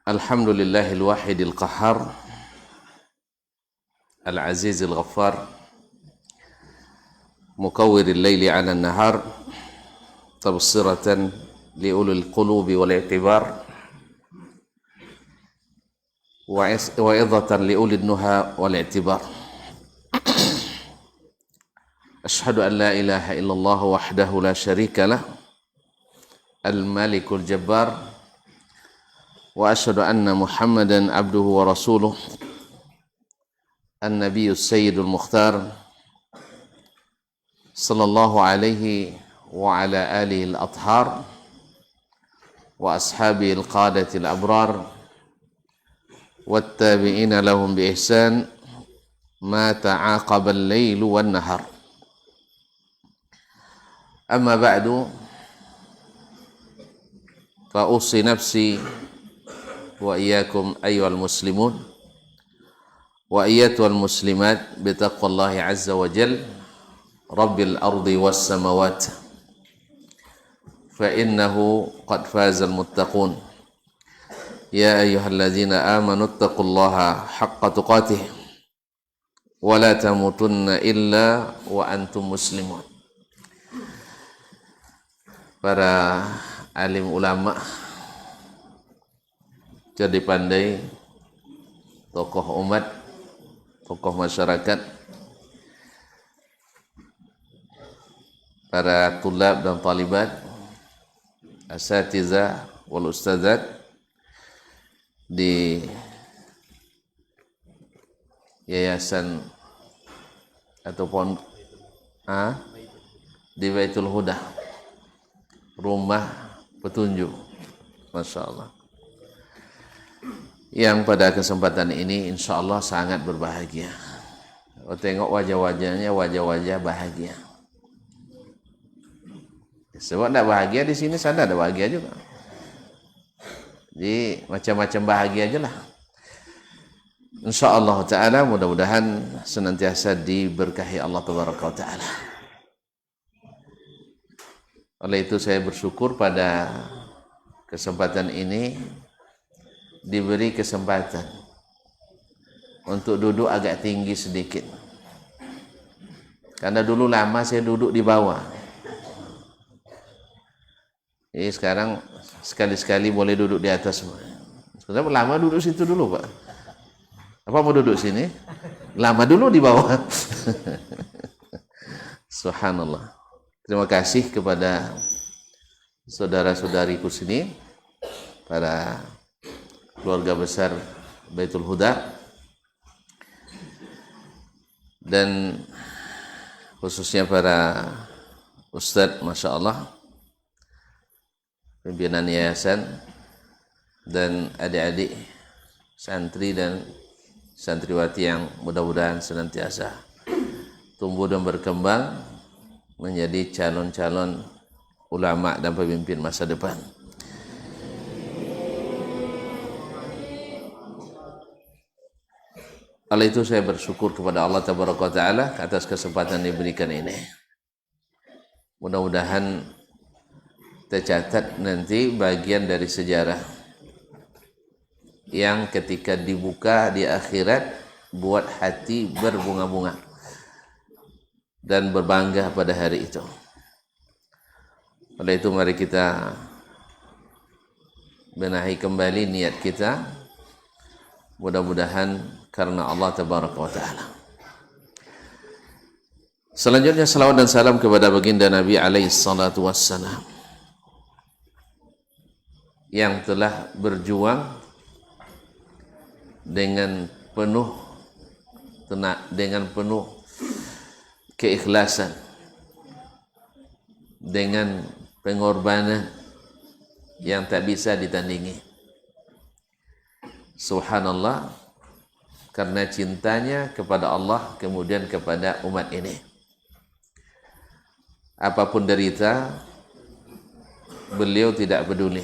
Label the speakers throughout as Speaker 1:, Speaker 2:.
Speaker 1: Alhamdulillahil wahidil qahhar al-azizil ghaffar mukawwiril laili 'alan nahar tabsiratan liulil qulubi wal i'tibar wa idhatan liulil nuha wal i'tibar. Ashhadu an la ilaha illallah wahdahu la syarika lah al-malikul jabbar wa asyhadu anna Muhammadan abduhu wa rasuluh an-nabiyyus sayyidul mukhtar sallallahu alaihi wa ala alihi al-athhar wa ashabihi al-qadati al-abrar wattabi'ina lahum bi ihsan ma ta'aqaba al-lailu wan nahar. Amma ba'du, fa usi nafsi wa iyyakum ayyuhal muslimun wa iyyatuhal muslimat bitaqwallahi azza wa jal rabbil ardi was samawat fa innahu qad fazal muttaqun ya ayyuhalladzina amanu taqullaha haqqa tuqatih wa la tamutunna illa wa antum muslimun. Para alim ulama, jadi pandai, tokoh umat, tokoh masyarakat, para tulab dan talibat, asatizah wal ustadzat di yayasan ataupun di Baitul Huda, rumah petunjuk, Masya Allah, yang pada kesempatan ini insya Allah sangat berbahagia. Tengok wajah-wajahnya, wajah-wajah bahagia. Sebab tidak bahagia di sini, sana ada bahagia juga. Jadi macam-macam bahagia aja lah. Insya Allah Ta'ala, mudah-mudahan senantiasa diberkahi Allah Ta'ala. Oleh itu saya bersyukur pada kesempatan ini diberi kesempatan untuk duduk agak tinggi sedikit, karena dulu lama saya duduk di bawah. Jadi sekarang sekali-sekali boleh duduk di atas. Sekarang lama duduk situ dulu, Pak. Apa mau duduk sini? Lama dulu di bawah. Subhanallah. Terima kasih kepada saudara-saudariku sini, para keluarga besar Baitul Huda, dan khususnya para ustadz, Masya Allah, pimpinan yayasan, dan adik-adik santri dan santriwati yang mudah-mudahan senantiasa tumbuh dan berkembang menjadi calon-calon ulama dan pemimpin masa depan. Oleh itu saya bersyukur kepada Allah Ta'ala atas kesempatan diberikan ini. Mudah-mudahan tercatat nanti bagian dari sejarah yang ketika dibuka di akhirat buat hati berbunga-bunga dan berbangga pada hari itu. Oleh itu mari kita benahi kembali niat kita, mudah-mudahan karena Allah Tabaraka wa Ta'ala. Selanjutnya salawat dan salam kepada baginda Nabi alaihi salatu wassalam yang telah berjuang dengan penuh keikhlasan, dengan pengorbanan yang tak bisa ditandingi. Subhanallah, karena cintanya kepada Allah kemudian kepada umat ini. Apapun derita, beliau tidak peduli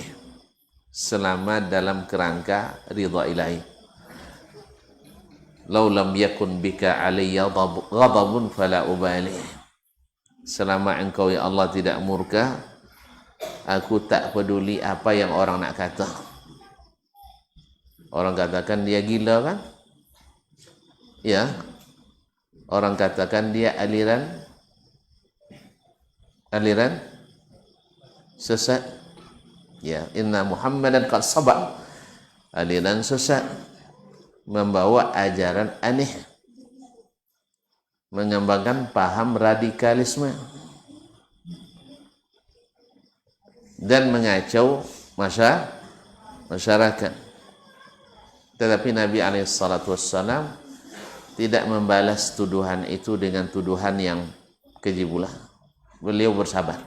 Speaker 1: selama dalam kerangka ridha ilahi. Lau lam yakun bika alayya ghadabun fala ubali. Selama engkau ya Allah tidak murka, aku tak peduli apa yang orang nak kata. Orang katakan dia gila kan? Ya. Orang katakan dia aliran sesat. Ya, inna Muhammadan qad sabaq. Aliran sesat, membawa ajaran aneh, mengembangkan paham radikalisme dan mengacau masyarakat. Tetapi Nabi SAW tidak membalas tuduhan itu dengan tuduhan yang keji pula. Beliau bersabar.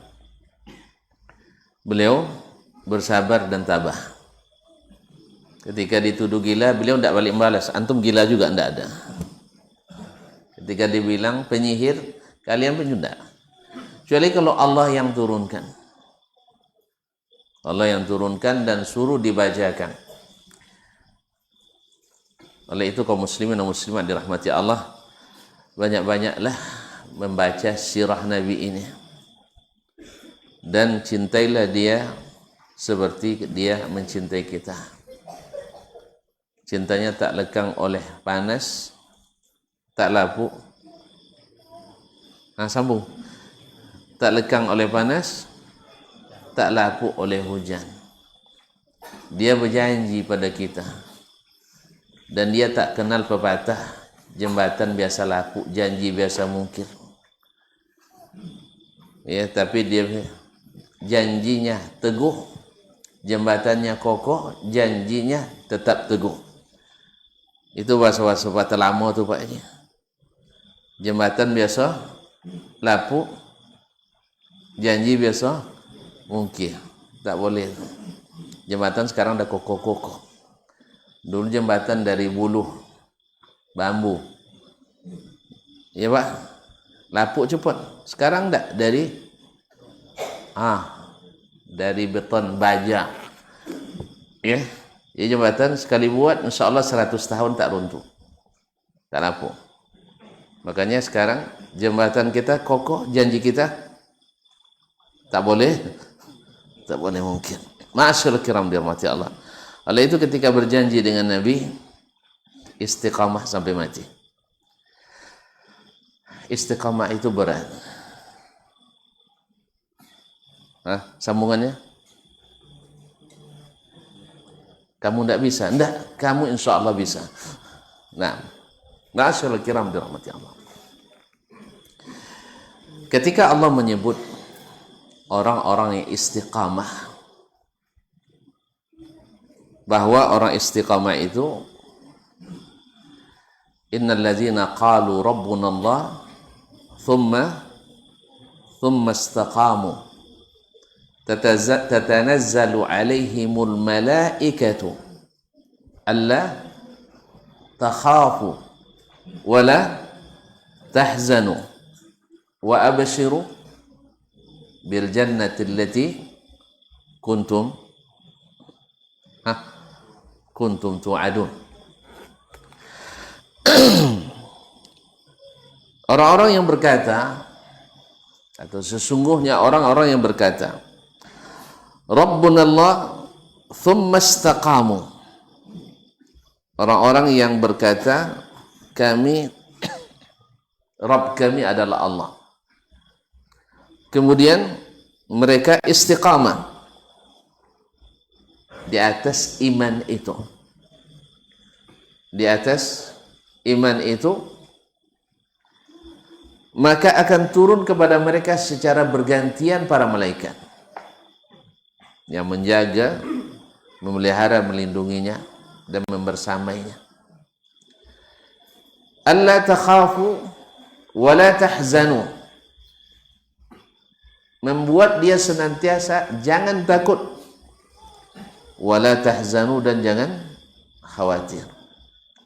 Speaker 1: Beliau bersabar dan tabah. Ketika dituduh gila, beliau tidak balik membalas. Antum gila juga, tidak ada. Ketika dibilang penyihir, kalian pun tidak. Kecuali kalau Allah yang turunkan. Allah yang turunkan dan suruh dibacakan. Oleh itu kaum muslimin dan muslimat dirahmati Allah, banyak-banyaklah membaca sirah Nabi ini. Dan cintailah dia seperti dia mencintai kita. Cintanya tak lekang oleh panas, tak lapuk. Sambung. Tak lekang oleh panas, tak lapuk oleh hujan. Dia berjanji pada kita. Dan dia tak kenal pepatah, jembatan biasa lapuk, janji biasa mungkir. Ya, tapi dia janjinya teguh, jembatannya kokoh, janjinya tetap teguh. Itu bahasa-bahasa pepatah lama tu Pak. Jembatan biasa lapuk, janji biasa mungkir. Tak boleh. Jembatan sekarang dah kokoh-kokoh. Dulu jembatan dari buluh bambu. Ya Pak, lapuk cepat. Sekarang tak, dari beton baja. Ya. Ya, jembatan sekali buat insyaAllah 100 tahun tak runtuh, tak lapuk. Makanya sekarang jembatan kita kokoh, janji kita tak boleh mungkin. Ma'asyarul kiram dirahmati Allah. Oleh itu ketika berjanji dengan Nabi, istiqamah sampai mati. Istiqamah itu berat. Sambungannya? Kamu tidak bisa? Tidak, kamu insya Allah bisa. Nah, ma'asyarul kiram dirahmati Allah. Ketika Allah menyebut orang-orang yang istiqamah, bahwa orang istiqamah itu innal ladzina qalu rabbuna Allah thumma istaqamu tatanazzalu alaihimul malaikatu alla takhafu wala tahzanu wa abshiru bil jannati allati kuntum tu'adun. Orang-orang yang berkata, atau sesungguhnya orang-orang yang berkata Rabbuna Allah thumma istaqamu, orang-orang yang berkata Rabb kami adalah Allah, kemudian mereka istiqamah di atas iman itu. Di atas iman itu, maka akan turun kepada mereka secara bergantian para malaikat yang menjaga, memelihara, melindunginya dan membersamainya. Alla takhafu wa la tahzanu, membuat dia senantiasa jangan takut, wala tahzanu, dan jangan khawatir.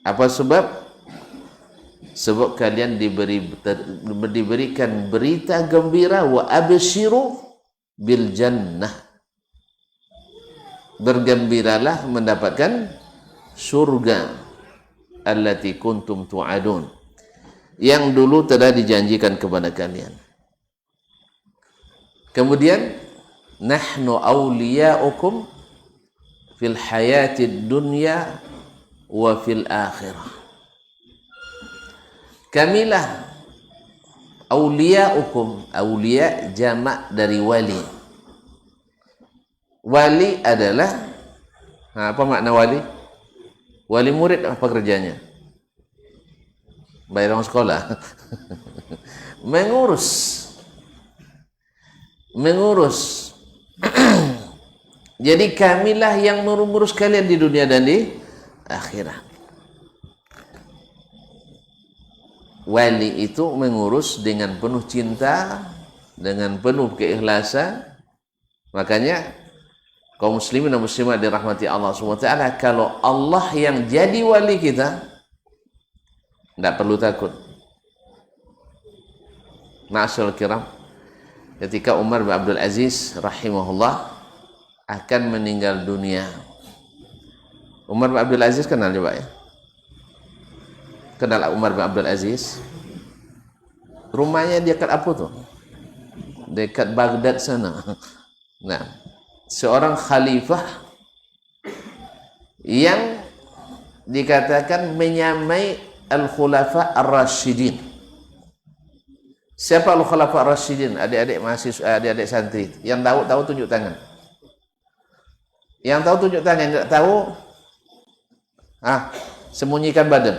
Speaker 1: Apa sebab? Sebab kalian diberikan berita gembira, wa abshiru bil jannah, bergembiralah mendapatkan surga allati kuntum tu'adun, yang dulu telah dijanjikan kepada kalian. Kemudian nahnu awliya'ukum fil hayatid dunya wa fil akhirah. Kamilah auliyaukum, aulia jamak dari wali. Wali adalah, apa makna wali? Wali murid apa kerjanya? Bayar uang sekolah. Mengurus. Jadi kamilah yang mengurus kalian di dunia dan di akhirat. Wali itu mengurus dengan penuh cinta, dengan penuh keikhlasan. Makanya kaum muslimin dan muslimat dirahmati Allah SWT, kalau Allah yang jadi wali kita, tidak perlu takut. Ma'asyarul kiram, ketika Umar bin Abdul Aziz rahimahullah akan meninggal dunia. Umar bin Abdul Aziz kenal coba ya? Kenal Umar bin Abdul Aziz? Rumahnya dekat apa tuh? Dekat Baghdad sana. Nah, seorang khalifah yang dikatakan menyamai al-khulafa ar-rasyidin. Siapa al-khulafa ar-rasyidin? Adik-adik mahasiswa, adik-adik santri. Yang tahu tunjuk tangan. Yang tahu tunjuk tangan, tidak tahu sembunyikan badan.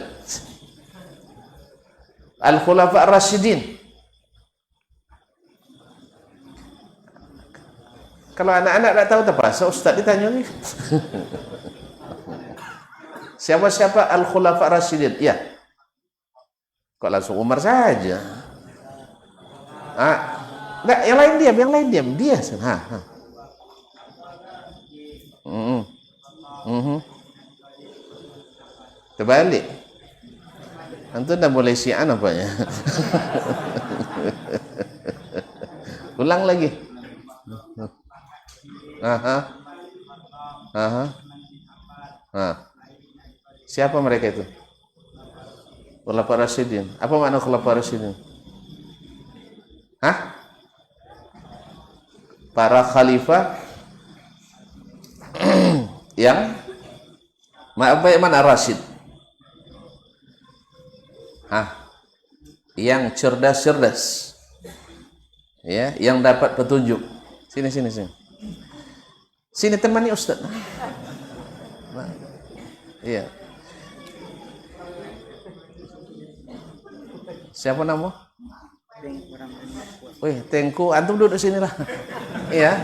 Speaker 1: Al-khulafa ar-rasyidin. Kalau anak-anak tidak tahu terpaksa ustaz ditanya ni. Siapa-siapa al-khulafa ar-rasyidin? Ya. Kok langsung Umar saja? Enggak, yang lain diam. Dia. Terbalik. Antum dah boleh syian apanya? Ulang lagi. Siapa mereka itu? Khulafa Rasyidin. Apa makna Khulafa Rasyidin? Para khalifah yang mana Rasyid? Yang cerdas. Ya, yang dapat petunjuk. Sini. Sini temani Ustaz. Iya. Siapa nama? Wih, Tengku, antum duduk sini lah. Iya.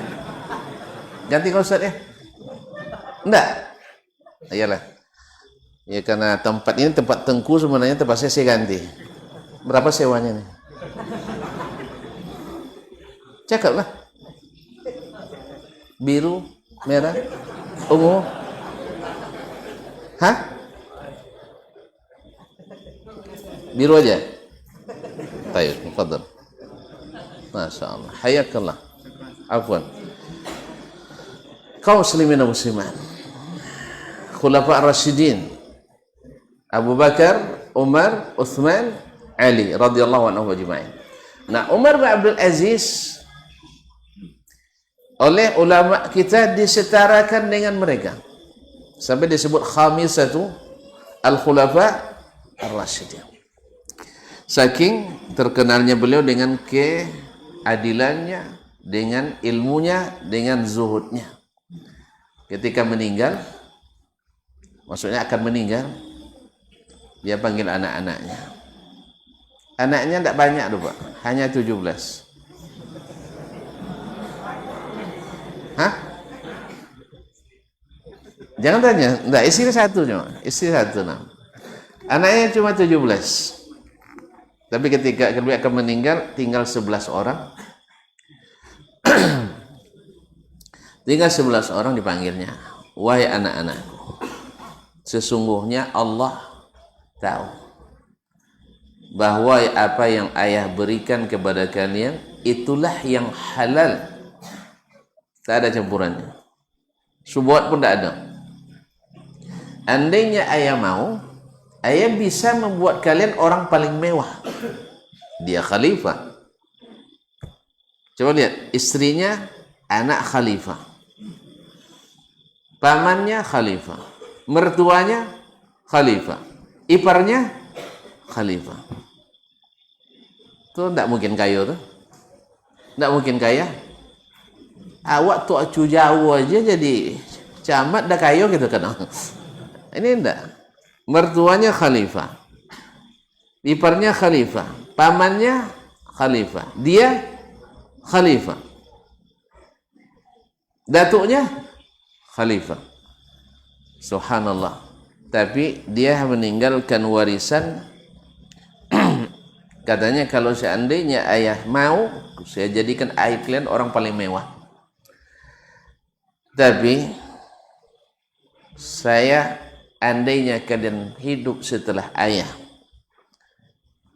Speaker 1: Ganti kau Ustaz ya? Enggak. Iyalah. Ya karena tempat ini tempat Tengku sebenarnya tempat saya ganti. Berapa sewanya nih? Cakap lah. Biru, merah, ungu. Biru aja. Baik, tafadhal. Masya Allah. Hayakallah. Afwan. Kaum muslimin dan muslimat. Khulafa ar-rasyidin. Abu Bakar, Umar, Uthman, Ali radhiyallahu anhu ajma'in. Nah, Umar bin Abdul Aziz oleh ulama kita disetarakan dengan mereka. Sampai disebut khamisatu al-khulafa ar-rasyidin. Saking terkenalnya beliau dengan keadilannya, dengan ilmunya, dengan zuhudnya. Ketika meninggal, maksudnya akan meninggal, dia panggil anak-anaknya. Anaknya tidak banyak tuh Pak, hanya 17. Jangan tanya, enggak, istri satu cuma, Anaknya cuma 17. Tapi ketika beliau akan meninggal, tinggal 11 orang. Tinggal 11 orang dipanggilnya. Wahai anak-anakku, sesungguhnya Allah tahu bahwa apa yang ayah berikan kepada kalian itulah yang halal. Tak ada campurannya. Subuhat pun tak ada. Andainya ayah mau, ayah bisa membuat kalian orang paling mewah. Dia khalifah. Coba lihat, istrinya anak khalifah. Pamannya khalifah. Mertuanya khalifah. Iparnya khalifah. Tuh tidak mungkin kaya tuh. Tidak mungkin kaya. Awak tuh acu jauh aja jadi camat dah kaya gitu kan. Ini enggak. Mertuanya khalifah. Iparnya khalifah. Pamannya khalifah. Dia khalifah. Datuknya khalifah. Subhanallah. Tapi dia meninggalkan warisan. Katanya kalau seandainya ayah mau, saya jadikan ayah kalian orang paling mewah. Tapi saya andainya kalian hidup setelah ayah,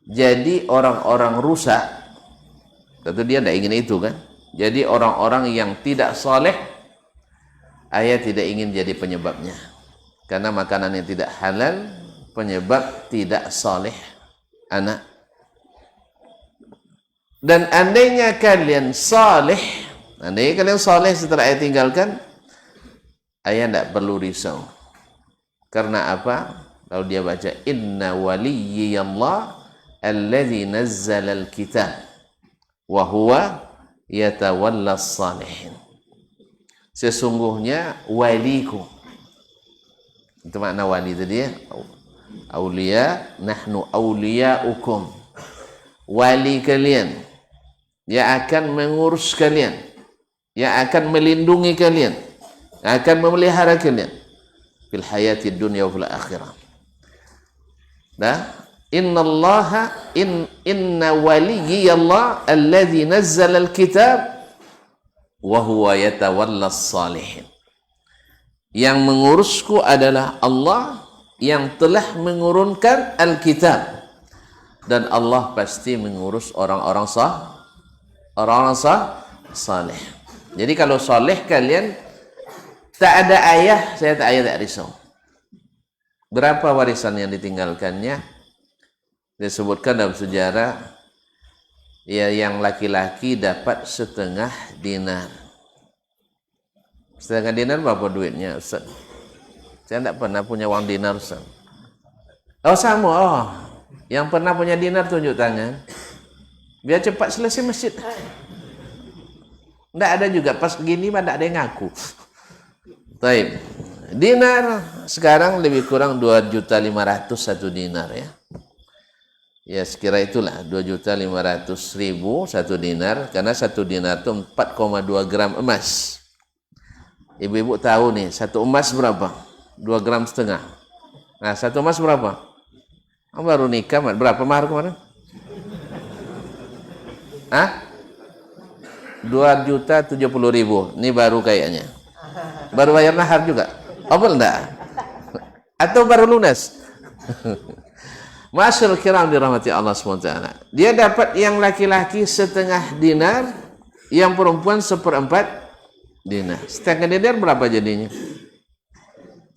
Speaker 1: jadi orang-orang rusak. Tentu dia tidak ingin itu kan. Jadi orang-orang yang tidak soleh, ayah tidak ingin jadi penyebabnya. Karena makanan yang tidak halal penyebab tidak soleh anak. Dan andainya kalian saleh, andainya kalian saleh setelah ayah tinggalkan, ayah tidak perlu risau. Karena apa? Lalu dia baca, Inna waliyyallah alladhi nazzala al-kitab wa huwa yatawalla as-salihin. Sesungguhnya waliku. Itu makna wali tadi ya. Aulia, nahnu auliyaukum. Wali kalian yang akan mengurus kalian, yang akan melindungi kalian, yang akan memelihara kalian fil hayati dunya wa fil akhirah. Nah, inna waliyallah alladhi nazzala al-kitab wa huwa yatawalla as-salihin. Yang mengurusku adalah Allah yang telah mengurunkan Alkitab, dan Allah pasti mengurus orang-orang saleh. Jadi kalau saleh kalian tak ada ayah, saya tak risau. Berapa warisan yang ditinggalkannya? Disebutkan dalam sejarah, ya, yang laki-laki dapat setengah dinar. Setengah dinar berapa duitnya, Ustaz? Saya tidak pernah punya uang dinar, Ustaz. Oh sama, yang pernah punya dinar tunjuk tangan. Biar cepat selesai masjid. Tidak ada juga, pas gini mah tidak ada yang ngaku. Taib. Dinar sekarang lebih kurang 2.500.000 satu dinar ya. Ya sekira itulah 2.500.000 satu dinar, karena satu dinar itu 4,2 gram emas. Ibu-ibu tahu nih, satu emas berapa? 2,5 gram. Nah, satu emas berapa? Baru nikah, berapa mahar kemarin? 2.070.000. Ini baru kayaknya. Baru bayar mahar juga? Belum enggak? Atau baru lunas? Masyaallah kiram dirahmati Allah SWT. Dia dapat yang laki-laki setengah dinar, yang perempuan 1/4 dinar. Setengah dinar berapa jadinya?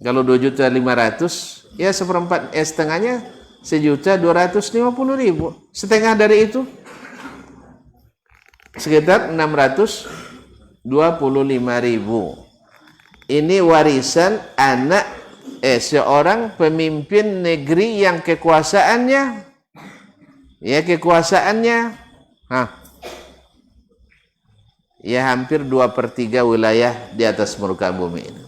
Speaker 1: Kalau 2.500.000, ya 1/4, setengahnya 1.250.000. Setengah dari itu sekitar 625.000. Ini warisan anak seorang pemimpin negeri yang kekuasaannya ya hampir 2/3 wilayah di atas muka bumi ini.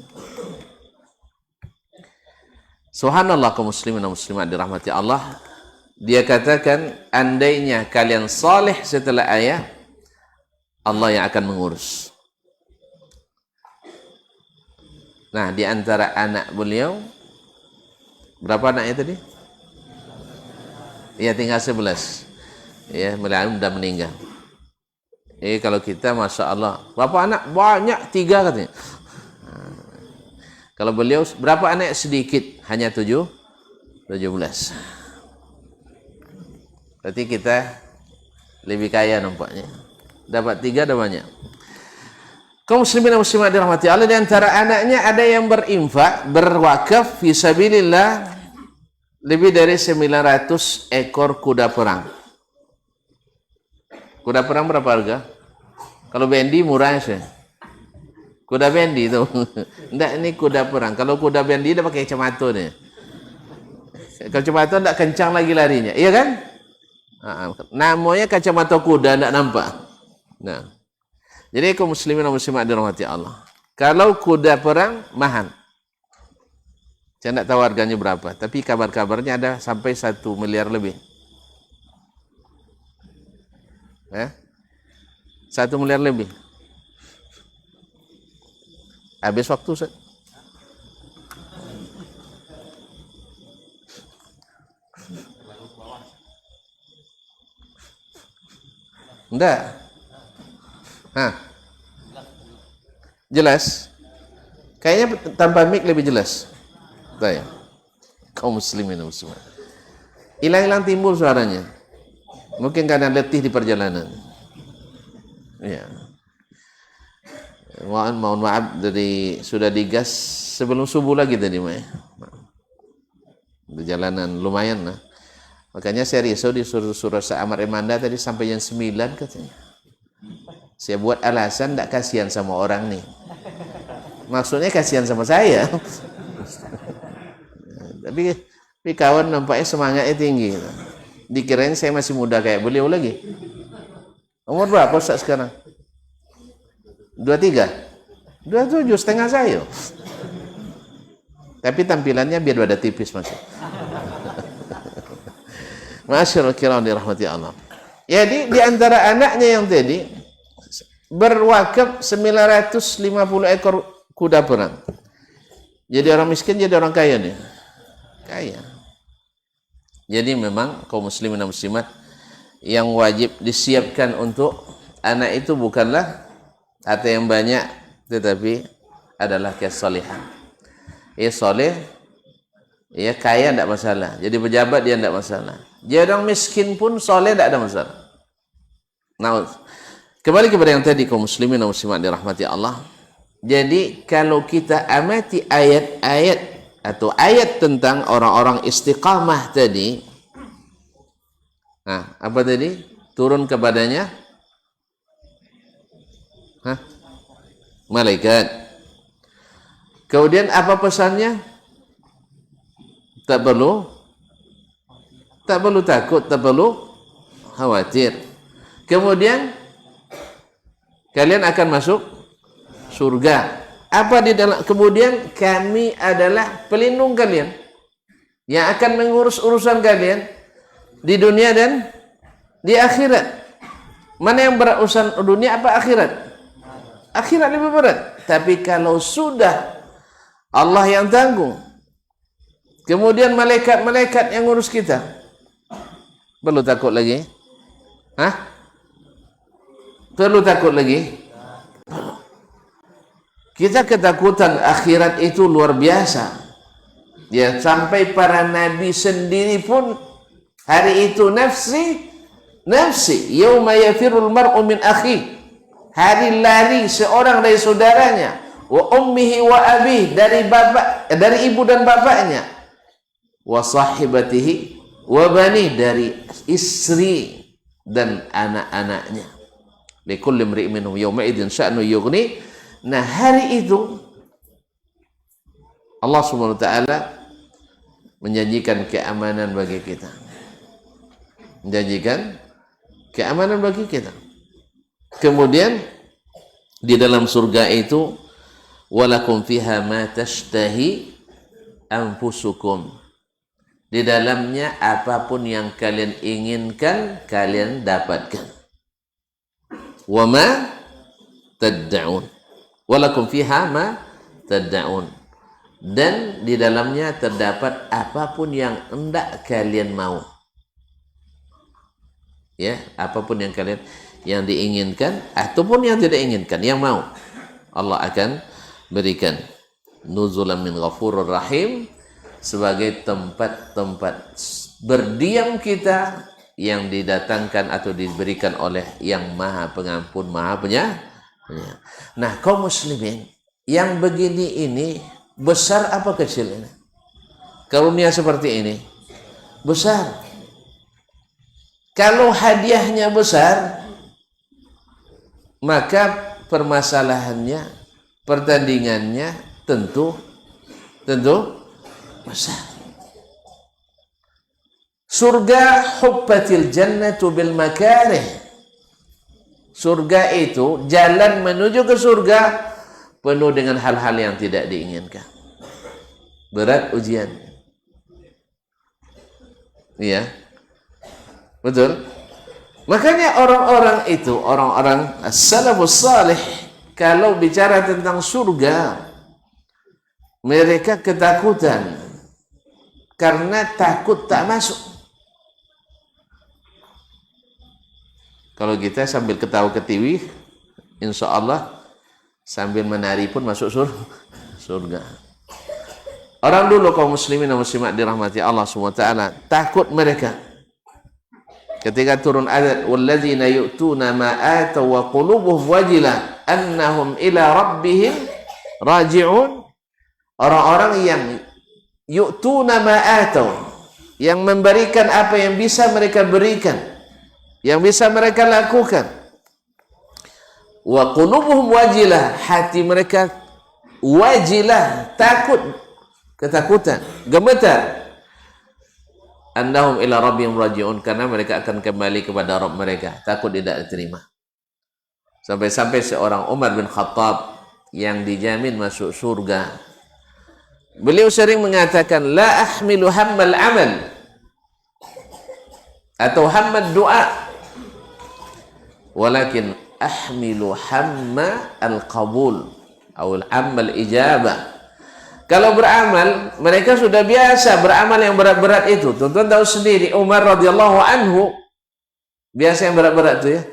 Speaker 1: Subhanallah, kaum muslimin dan muslimat dirahmati Allah. Dia katakan, andainya kalian saleh setelah ayah, Allah yang akan mengurus. Nah, di antara anak beliau, berapa anaknya tadi? Ya, tinggal 11. Ya, beliau sudah meninggal. Kalau kita, Masya Allah, berapa anak? Banyak, 3 katanya. Kalau beliau, berapa anak? Sedikit, hanya 17. Berarti kita lebih kaya nampaknya. Dapat 3 ada banyak. Kaum muslimin dan muslimat dirahmati Allah, di antara anaknya ada yang berinfak, berwakaf fi sabilillah lebih dari 900 ekor kuda perang. Kuda perang berapa harga? Kalau bendi murah sih. Kuda bendi itu. Enggak, ini kuda perang. Kalau kuda bendi dia pakai kacamata nih. Kacamata tidak kencang lagi larinya, iya kan? Namanya kacamata kuda, tidak nampak. Nah, jadi kaum muslimin dan muslimat dirahmati Allah. Kalau kuda perang mahal, saya tidak tahu harganya berapa, tapi kabar-kabarnya ada sampai 1 miliar lebih. 1 miliar lebih. Habis waktu, Ustaz. Enggak. Jelas? Kayaknya tanpa mic lebih jelas. Tanya. Kaum muslimin dan muslimat. Hilang-hilang timbul suaranya. Mungkin karena letih di perjalanan. Ya. Mohon maaf dari sudah digas sebelum subuh lagi tadi, perjalanan lumayan lah. Makanya saya risau di surah Amar Emanda tadi sampai jam 9 katanya. Saya buat alasan tidak kasihan sama orang nih. Maksudnya kasihan sama saya. Tapi kawan nampaknya semangatnya tinggi. Dikirain saya masih muda kayak beliau lagi. Umur berapa Ustaz sekarang? 23? 27 setengah saya. Tapi tampilannya biar pada tipis masih. Masyaallah kiram dirahmati Allah. Jadi di antara anaknya yang tadi berwakaf 950 ekor kuda perang. Jadi orang miskin jadi orang kaya nih. Kaya. Jadi memang kaum muslimin dan muslimat yang wajib disiapkan untuk anak itu bukanlah harta yang banyak, tetapi adalah kesalehan. Ia soleh, ia kaya tidak masalah. Jadi pejabat dia tidak masalah. Dia orang miskin pun soleh tidak ada masalah. Nah, kembali kepada yang tadi kaum muslimin dan muslimat dirahmati Allah. Jadi kalau kita amati ayat-ayat atau ayat tentang orang-orang istiqamah tadi, apa tadi? Turun kepadanya malaikat. Kemudian apa pesannya? Tak perlu takut, tak perlu khawatir. Kemudian kalian akan masuk surga. Apa di dalam? Kemudian kami adalah pelindung kalian yang akan mengurus urusan kalian di dunia dan di akhirat. Mana yang berat urusan dunia apa akhirat? Akhirat lebih berat. Tapi kalau sudah Allah yang tanggung, kemudian malaikat-malaikat yang ngurus kita, perlu takut lagi? Perlu takut lagi? Kita ketakutan akhirat itu luar biasa. Ya, sampai para nabi sendiri pun hari itu nafsi, yauma yafirul mar'u min akhi. Hari lari seorang dari saudaranya, wa ummihi wa abih, dari ibu dan bapaknya, wa sahibatihi wa bani, dari istri dan anak-anaknya. Likulli imri'in minhum yawma idzin sya'nu yughni. Nah, hari itu Allah Subhanahu wa taala menjanjikan keamanan bagi kita. Menjanjikan keamanan bagi kita. Kemudian di dalam surga itu walakum fiha ma tashtahi anfusukum. Di dalamnya apapun yang kalian inginkan kalian dapatkan. Wa ma tad'un. Walakum fiha ma tad'un. Dan di dalamnya terdapat apapun yang hendak kalian mau. Ya, apapun yang kalian yang diinginkan ataupun yang tidak inginkan, yang mau, Allah akan berikan. Nuzulan min ghafurur rahim, sebagai tempat-tempat berdiam kita yang didatangkan atau diberikan oleh yang maha pengampun, maha penyayang. Nah, kaum muslimin yang begini ini besar apa kecil ini? Karunia seperti ini besar. Kalau hadiahnya besar, maka permasalahannya, pertandingannya tentu besar. Surga hubbatil jannatu bil makarih. Surga itu, jalan menuju ke surga penuh dengan hal-hal yang tidak diinginkan. Berat ujian. Iya. Betul? Makanya orang-orang itu, orang-orang as-salafus salih, kalau bicara tentang surga, mereka ketakutan karena takut tak masuk. Kalau kita sambil ketawa ketiwi, insya Allah sambil menari pun masuk surga. Orang dulu kaum muslimin dan muslimat dirahmati Allah SWT, takut mereka ketika turun ayat walladzina yu'tuna ma ataw wa qulubuhum wajilah annahum ila rabbihim raji'un. Orang-orang yang yu'tuna ma ataw, yang memberikan apa yang bisa mereka berikan, yang bisa mereka lakukan. Wa qulubuhum wajilah, hati mereka wajilah, takut, ketakutan, gemetar. Annahum ila rabbihim raji'un, karena mereka akan kembali kepada Rabb mereka, takut tidak diterima. Sampai-sampai seorang Umar bin Khattab yang dijamin masuk surga, beliau sering mengatakan, la ahmilu hammal amal, atau hammad doa, walakin ahmilu hamma al-qabul atau hamma al-ijabah. Kalau beramal, mereka sudah biasa beramal yang berat-berat itu. Tuan-tuan tahu sendiri, Umar radhiyallahu anhu biasa yang berat-berat itu ya.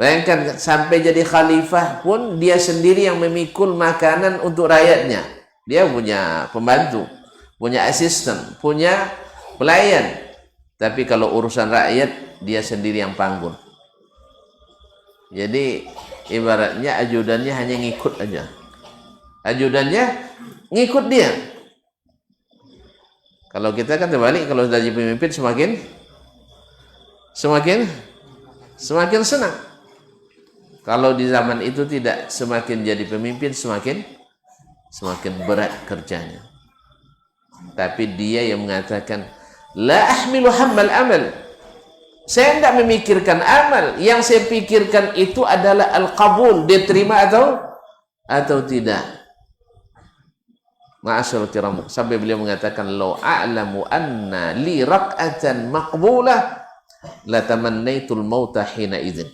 Speaker 1: Bayangkan sampai jadi khalifah pun dia sendiri yang memikul makanan untuk rakyatnya. Dia punya pembantu, punya asisten, punya pelayan. Tapi kalau urusan rakyat, dia sendiri yang panggul. Jadi ibaratnya ajudannya hanya ngikut aja. Ajudannya ngikut dia. Kalau kita kan terbalik, kalau sudah jadi pemimpin semakin senang. Kalau di zaman itu tidak, semakin jadi pemimpin semakin berat kerjanya. Tapi dia yang mengatakan, la ahmilu hammal amal. Saya tidak memikirkan amal, yang saya pikirkan itu adalah al-qabul, diterima atau tidak. Ma'asyarul kiram, sampai beliau mengatakan, law a'lamu anna li rak'atan maqbulah la tamannaitul mauta hina idzin.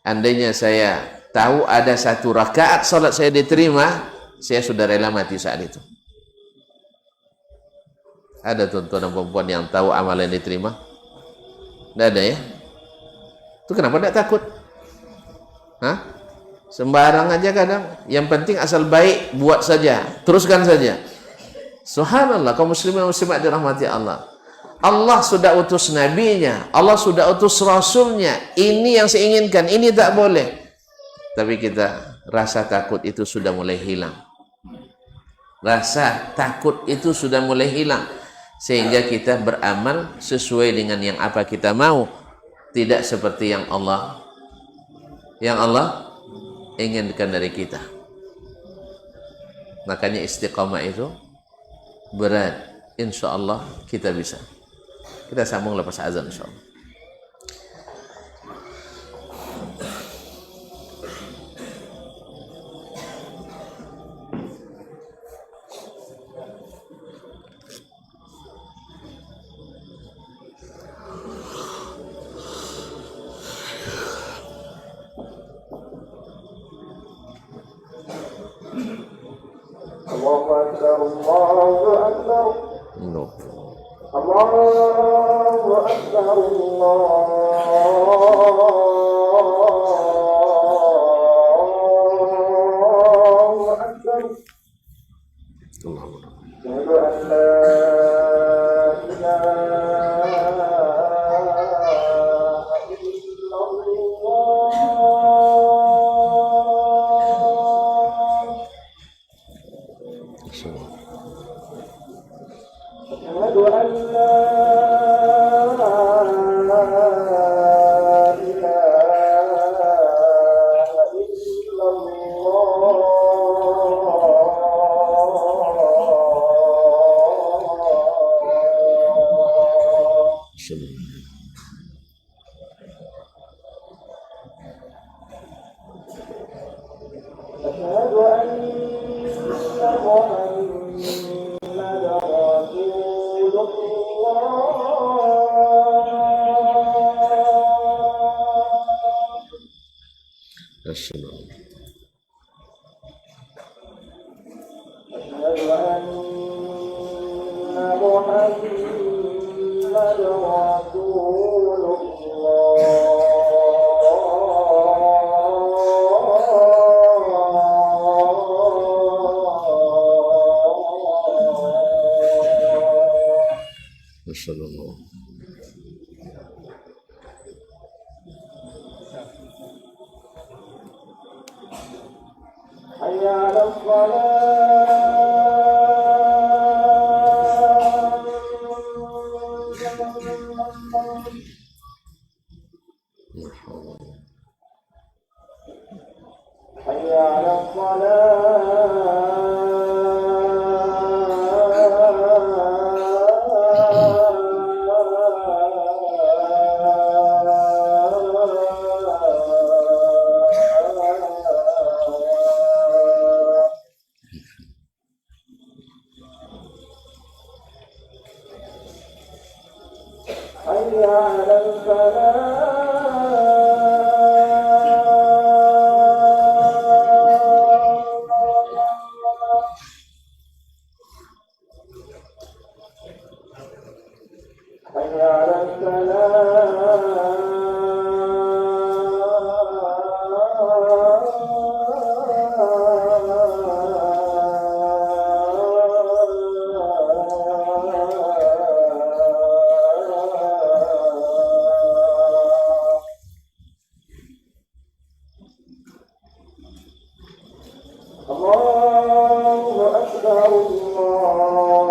Speaker 1: Andainya saya tahu ada satu rakaat salat saya diterima, saya sudah rela mati saat itu. Ada tuan-tuan dan perempuan yang tahu amalan diterima? Tidak ada ya? Itu kenapa tidak takut? Hah? Sembarang aja kadang. Yang penting asal baik, buat saja, teruskan saja. Subhanallah, kaum muslimin dan muslimat dirahmati Allah. Allah sudah utus nabinya, Allah sudah utus rasulnya. Ini yang saya inginkan, ini tak boleh. Tapi kita, rasa takut itu sudah mulai hilang. Rasa takut itu sudah mulai hilang. Sehingga kita beramal sesuai dengan yang apa kita mau, tidak seperti yang Allah inginkan dari kita. Makanya istiqamah itu berat. Insya Allah kita bisa. Kita sambung lepas azan insya Allah. Rasulullah. Rasulullah.
Speaker 2: حي على الصلاة حي على حي على الفلاح حي على الله أكبر الله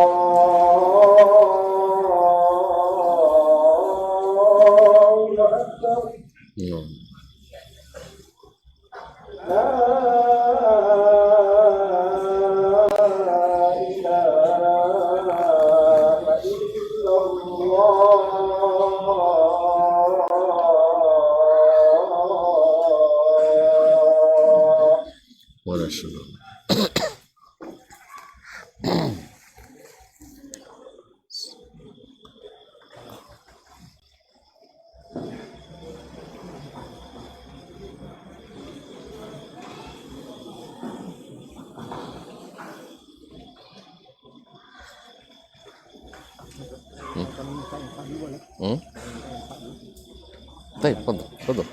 Speaker 2: أكبر لا إله إلا الله
Speaker 1: Rasulullah. طيب تفضل تفضل.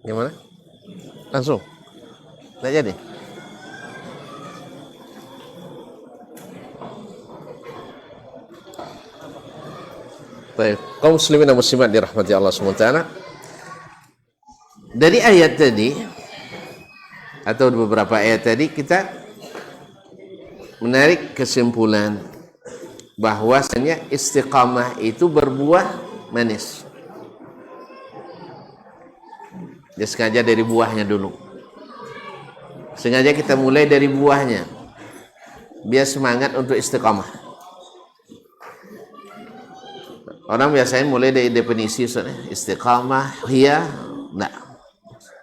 Speaker 1: Gimana? Langsung? Nggak jadi? Baik, kaum muslimin dan muslimat dirahmati Allah SWT. Dari ayat tadi atau beberapa ayat tadi kita menarik kesimpulan bahwasanya istiqamah itu berbuah manis. Dia sengaja dari buahnya dulu. Sengaja kita mulai dari buahnya. Biar semangat untuk istiqamah. Orang biasanya mulai dari definisi istiqamah, hiya, enggak.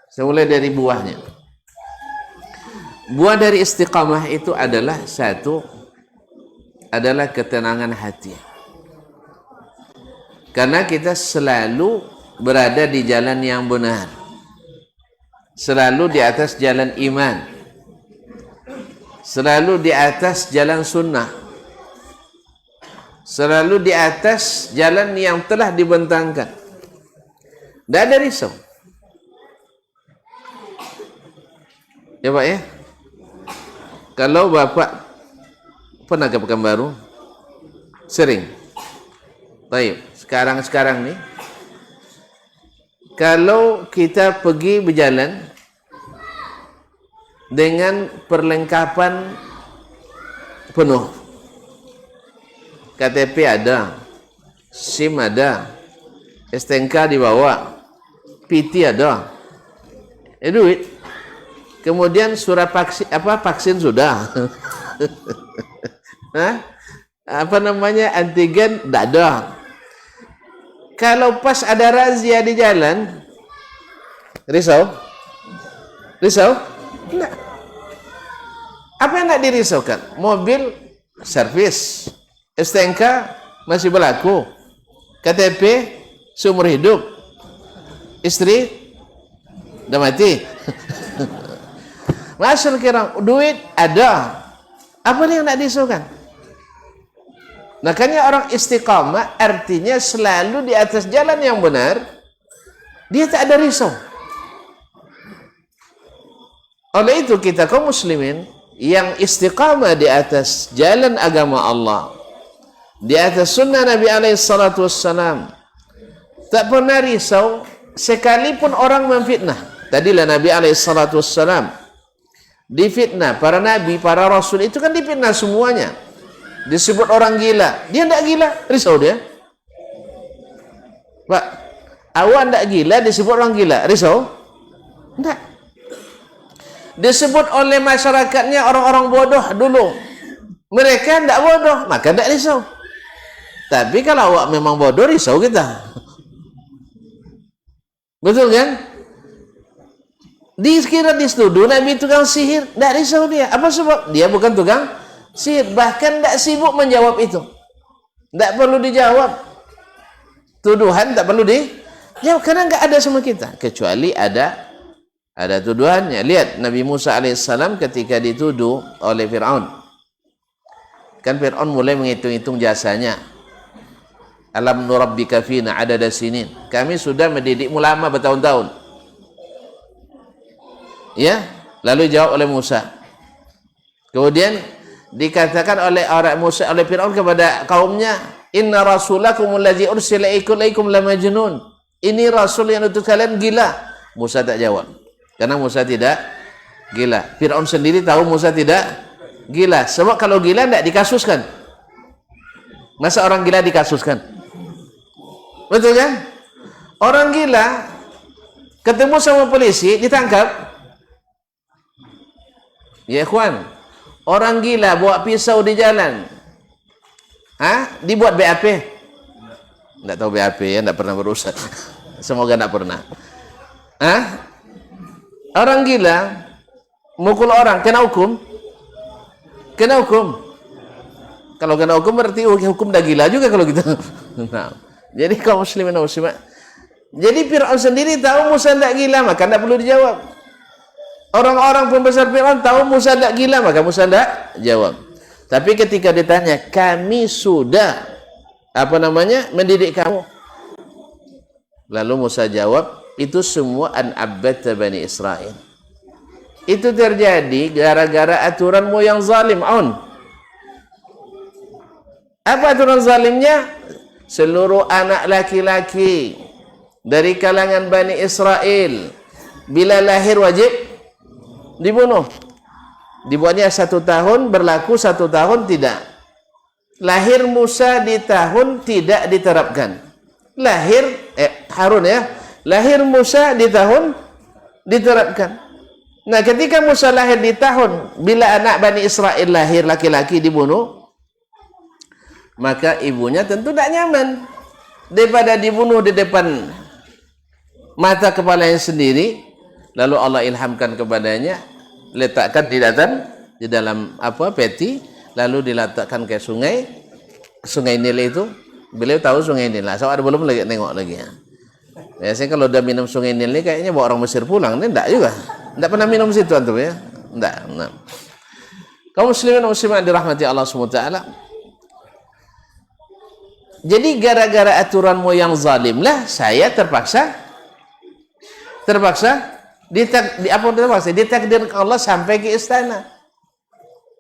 Speaker 1: Saya mulai dari buahnya. Buah dari istiqamah itu adalah adalah ketenangan hati. Karena kita selalu berada di jalan yang benar. Selalu di atas jalan iman, selalu di atas jalan sunnah, selalu di atas jalan yang telah dibentangkan. Tidak ada risau. Ya Pak ya. Kalau Bapak pernah ke Pekanbaru? Sering. Baik, sekarang nih, kalau kita pergi berjalan dengan perlengkapan penuh, KTP ada, SIM ada, STNK dibawa, PT ada, duit, kemudian surat vaksin sudah, antigen tidak ada. Kalau pas ada razia di jalan, risau? Tidak. Apa yang nak dirisaukan? Mobil servis, STNK masih berlaku, KTP seumur hidup, istri dah mati. Masuk kira duit ada. Apa yang nak dirisaukan? Makanya orang istiqamah artinya selalu di atas jalan yang benar, dia tak ada risau. Oleh itu kita kaum muslimin yang istiqamah di atas jalan agama Allah, di atas sunnah Nabi SAW, tak pernah risau sekalipun orang memfitnah. Tadilah Nabi SAW difitnah, para nabi, para rasul itu kan difitnah semuanya. Disebut orang gila, dia tidak gila, risau dia. Pak, awak tidak gila, disebut orang gila, risau? Tidak. Disebut oleh masyarakatnya orang-orang bodoh dulu, mereka tidak bodoh, maka tidak risau. Tapi kalau awak memang bodoh, risau kita. Betul kan? Dikira dituduh Nabi tukang sihir, tidak risau dia. Apa sebab? Dia bukan tukang sihir, bahkan tidak sibuk menjawab itu. Tidak perlu dijawab. Tuduhan tak perlu dijawab karena enggak ada sama kita, kecuali ada tuduhannya. Lihat Nabi Musa alaihissalam ketika dituduh oleh Fir'aun. Kan Fir'aun mulai menghitung-hitung jasanya. Alam nurabbika fina adada sinin. Kami sudah mendidikmu lama bertahun-tahun. Ya, lalu jawab oleh Musa. Kemudian dikatakan oleh Fir'aun kepada kaumnya, inna rasulakum allazi ursila ilaikum lamajnun. Ini rasul yang utus kalian gila. Musa tak jawab. Karena Musa tidak gila. Fir'aun sendiri tahu Musa tidak gila. Sebab kalau gila tidak dikasuskan. Masa orang gila dikasuskan? Betul kan? Orang gila ketemu sama polisi ditangkap. Ya ikhwan, orang gila bawa pisau di jalan, dibuat BAP? Tidak tahu BAP ya, tidak pernah berusaha. Semoga tidak pernah. Orang gila mukul orang, kena hukum? Kena hukum. Kalau kena hukum berarti hukum dah gila juga kalau gitu. Nah, jadi kaum muslimin dan muslimat, jadi Fir'aun sendiri tahu Musa tidak gila, maka tidak perlu dijawab. Orang-orang pembesar Fir'aun tahu Musa tidak gila, maka Musa tidak jawab. Tapi ketika ditanya, kami sudah mendidik kamu, lalu Musa jawab, itu semua an abbata bani Israel. Itu terjadi gara-gara aturanmu yang zalim. Apa aturan zalimnya? Seluruh anak laki-laki dari kalangan Bani Israel bila lahir wajib dibunuh. Dibuatnya 1 tahun, berlaku 1 tahun tidak. Lahir Musa di tahun tidak diterapkan. Lahir Musa di tahun diterapkan. Nah, ketika Musa lahir di tahun bila anak Bani Israel lahir laki-laki dibunuh, maka ibunya tentu tidak nyaman daripada dibunuh di depan mata kepalanya sendiri. Lalu Allah ilhamkan kepadanya, letakkan di dalam peti, lalu diletakkan ke sungai Nil itu. Beliau tahu sungai Nil lah, ada belum lagi nengok lagi ya. Biasanya kalau udah minum sungai Nil ini kayaknya bawa orang Mesir pulang, ini enggak juga. Enggak pernah minum situ antum ya? Enggak. Nah. Kaum muslimin dan muslimat dirahmati Allah SWT. Jadi gara-gara aturanmu yang zalim lah saya terpaksa ditakdirkan Allah sampai ke istana.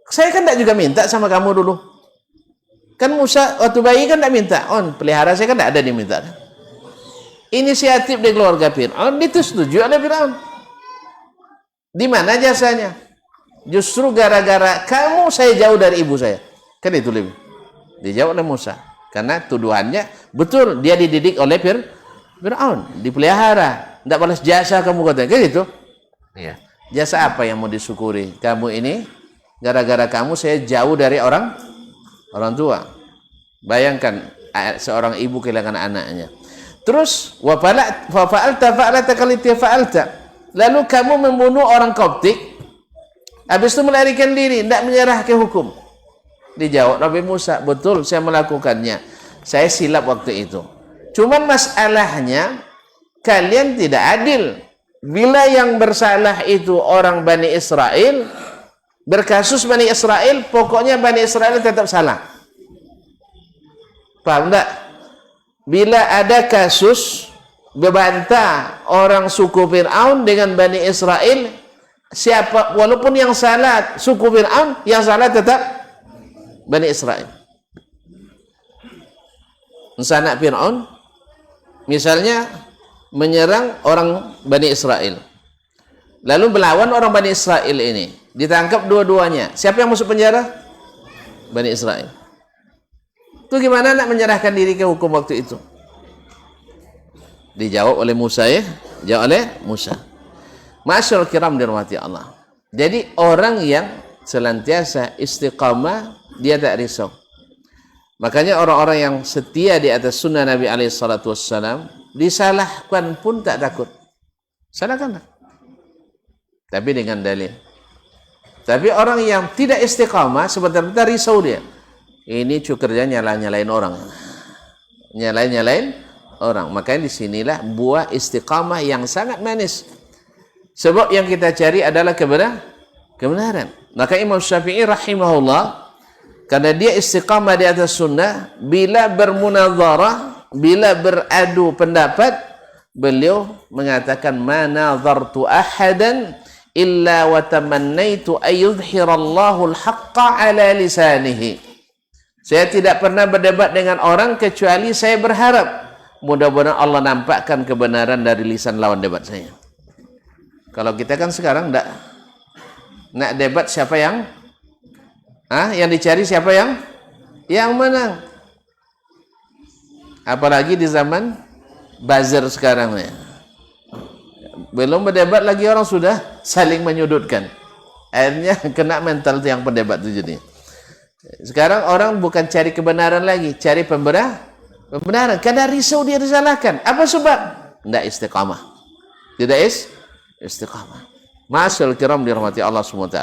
Speaker 1: Saya kan tidak juga minta sama kamu dulu. Kan Musa waktu bayi kan tidak minta. Pelihara saya kan tidak ada diminta. Inisiatif dari keluarga Fir'aun disetujui oleh Fir'aun. Di mana jasanya? Justru gara-gara kamu saya jauh dari ibu saya. Kan itu lebih. Dijawab oleh Musa. Karena tuduhannya betul dia dididik oleh Fir'aun, dipelihara. Tidak balas jasa kamu katanya. Kan itu? Iya. Jasa apa yang mau disyukuri? Kamu ini gara-gara kamu saya jauh dari orang tua. Bayangkan seorang ibu kehilangan anaknya. Terus fa'alta. Lalu kamu membunuh orang Koptik. Habis itu melarikan diri, tidak menyerah ke hukum. Dijawab Nabi Musa, betul saya melakukannya. Saya silap waktu itu. Cuman masalahnya kalian tidak adil. Bila yang bersalah itu orang Bani Israel, berkasus Bani Israel, pokoknya Bani Israel tetap salah. Paham tak? Bila ada kasus berbantah orang suku Fir'aun dengan Bani Israel, siapa walaupun yang salah suku Fir'aun, yang salah tetap Bani Israel. Anak Fir'aun misalnya menyerang orang Bani Israel, lalu melawan orang Bani Israel ini, ditangkap dua-duanya. Siapa yang masuk penjara? Bani Israel. Itu gimana nak menyerahkan diri ke hukum waktu itu? Dijawab oleh Musa ya. Jawab oleh Musa. Masyaallah kiram dirahmati Allah. Jadi orang yang senantiasa istiqamah dia tak risau. Makanya orang-orang yang setia di atas sunnah Nabi SAW disalahkan pun tak takut. Salahkanlah. Tapi dengan dalil. Tapi orang yang tidak istiqamah sebentar-bentar risau dia. Ini kerja nyalain orang. Nyalain orang. Makanya disinilah buah istiqamah yang sangat manis. Sebab yang kita cari adalah kebenaran. Maka Imam Syafi'i rahimahullah, karena dia istiqamah di atas sunnah, bila bermunadharah, bila beradu pendapat, beliau mengatakan, "Ma nadhartu ahadan illa wa tamannaitu ayyudhhirallahu al-haqqa ala lisanihi." Saya tidak pernah berdebat dengan orang kecuali saya berharap mudah-mudahan Allah nampakkan kebenaran dari lisan lawan debat saya. Kalau kita kan sekarang nak debat siapa yang dicari siapa yang menang. Apalagi di zaman buzzer sekarang ya. Belum berdebat lagi orang sudah saling menyudutkan. Akhirnya kena mental yang pendebat itu jadi. Sekarang orang bukan cari kebenaran lagi, cari pembenaran. Karena risau dia disalahkan. Apa sebab? Tidak istiqamah. Tidak istiqamah. Masyaallah kiram dirahmati Allah SWT.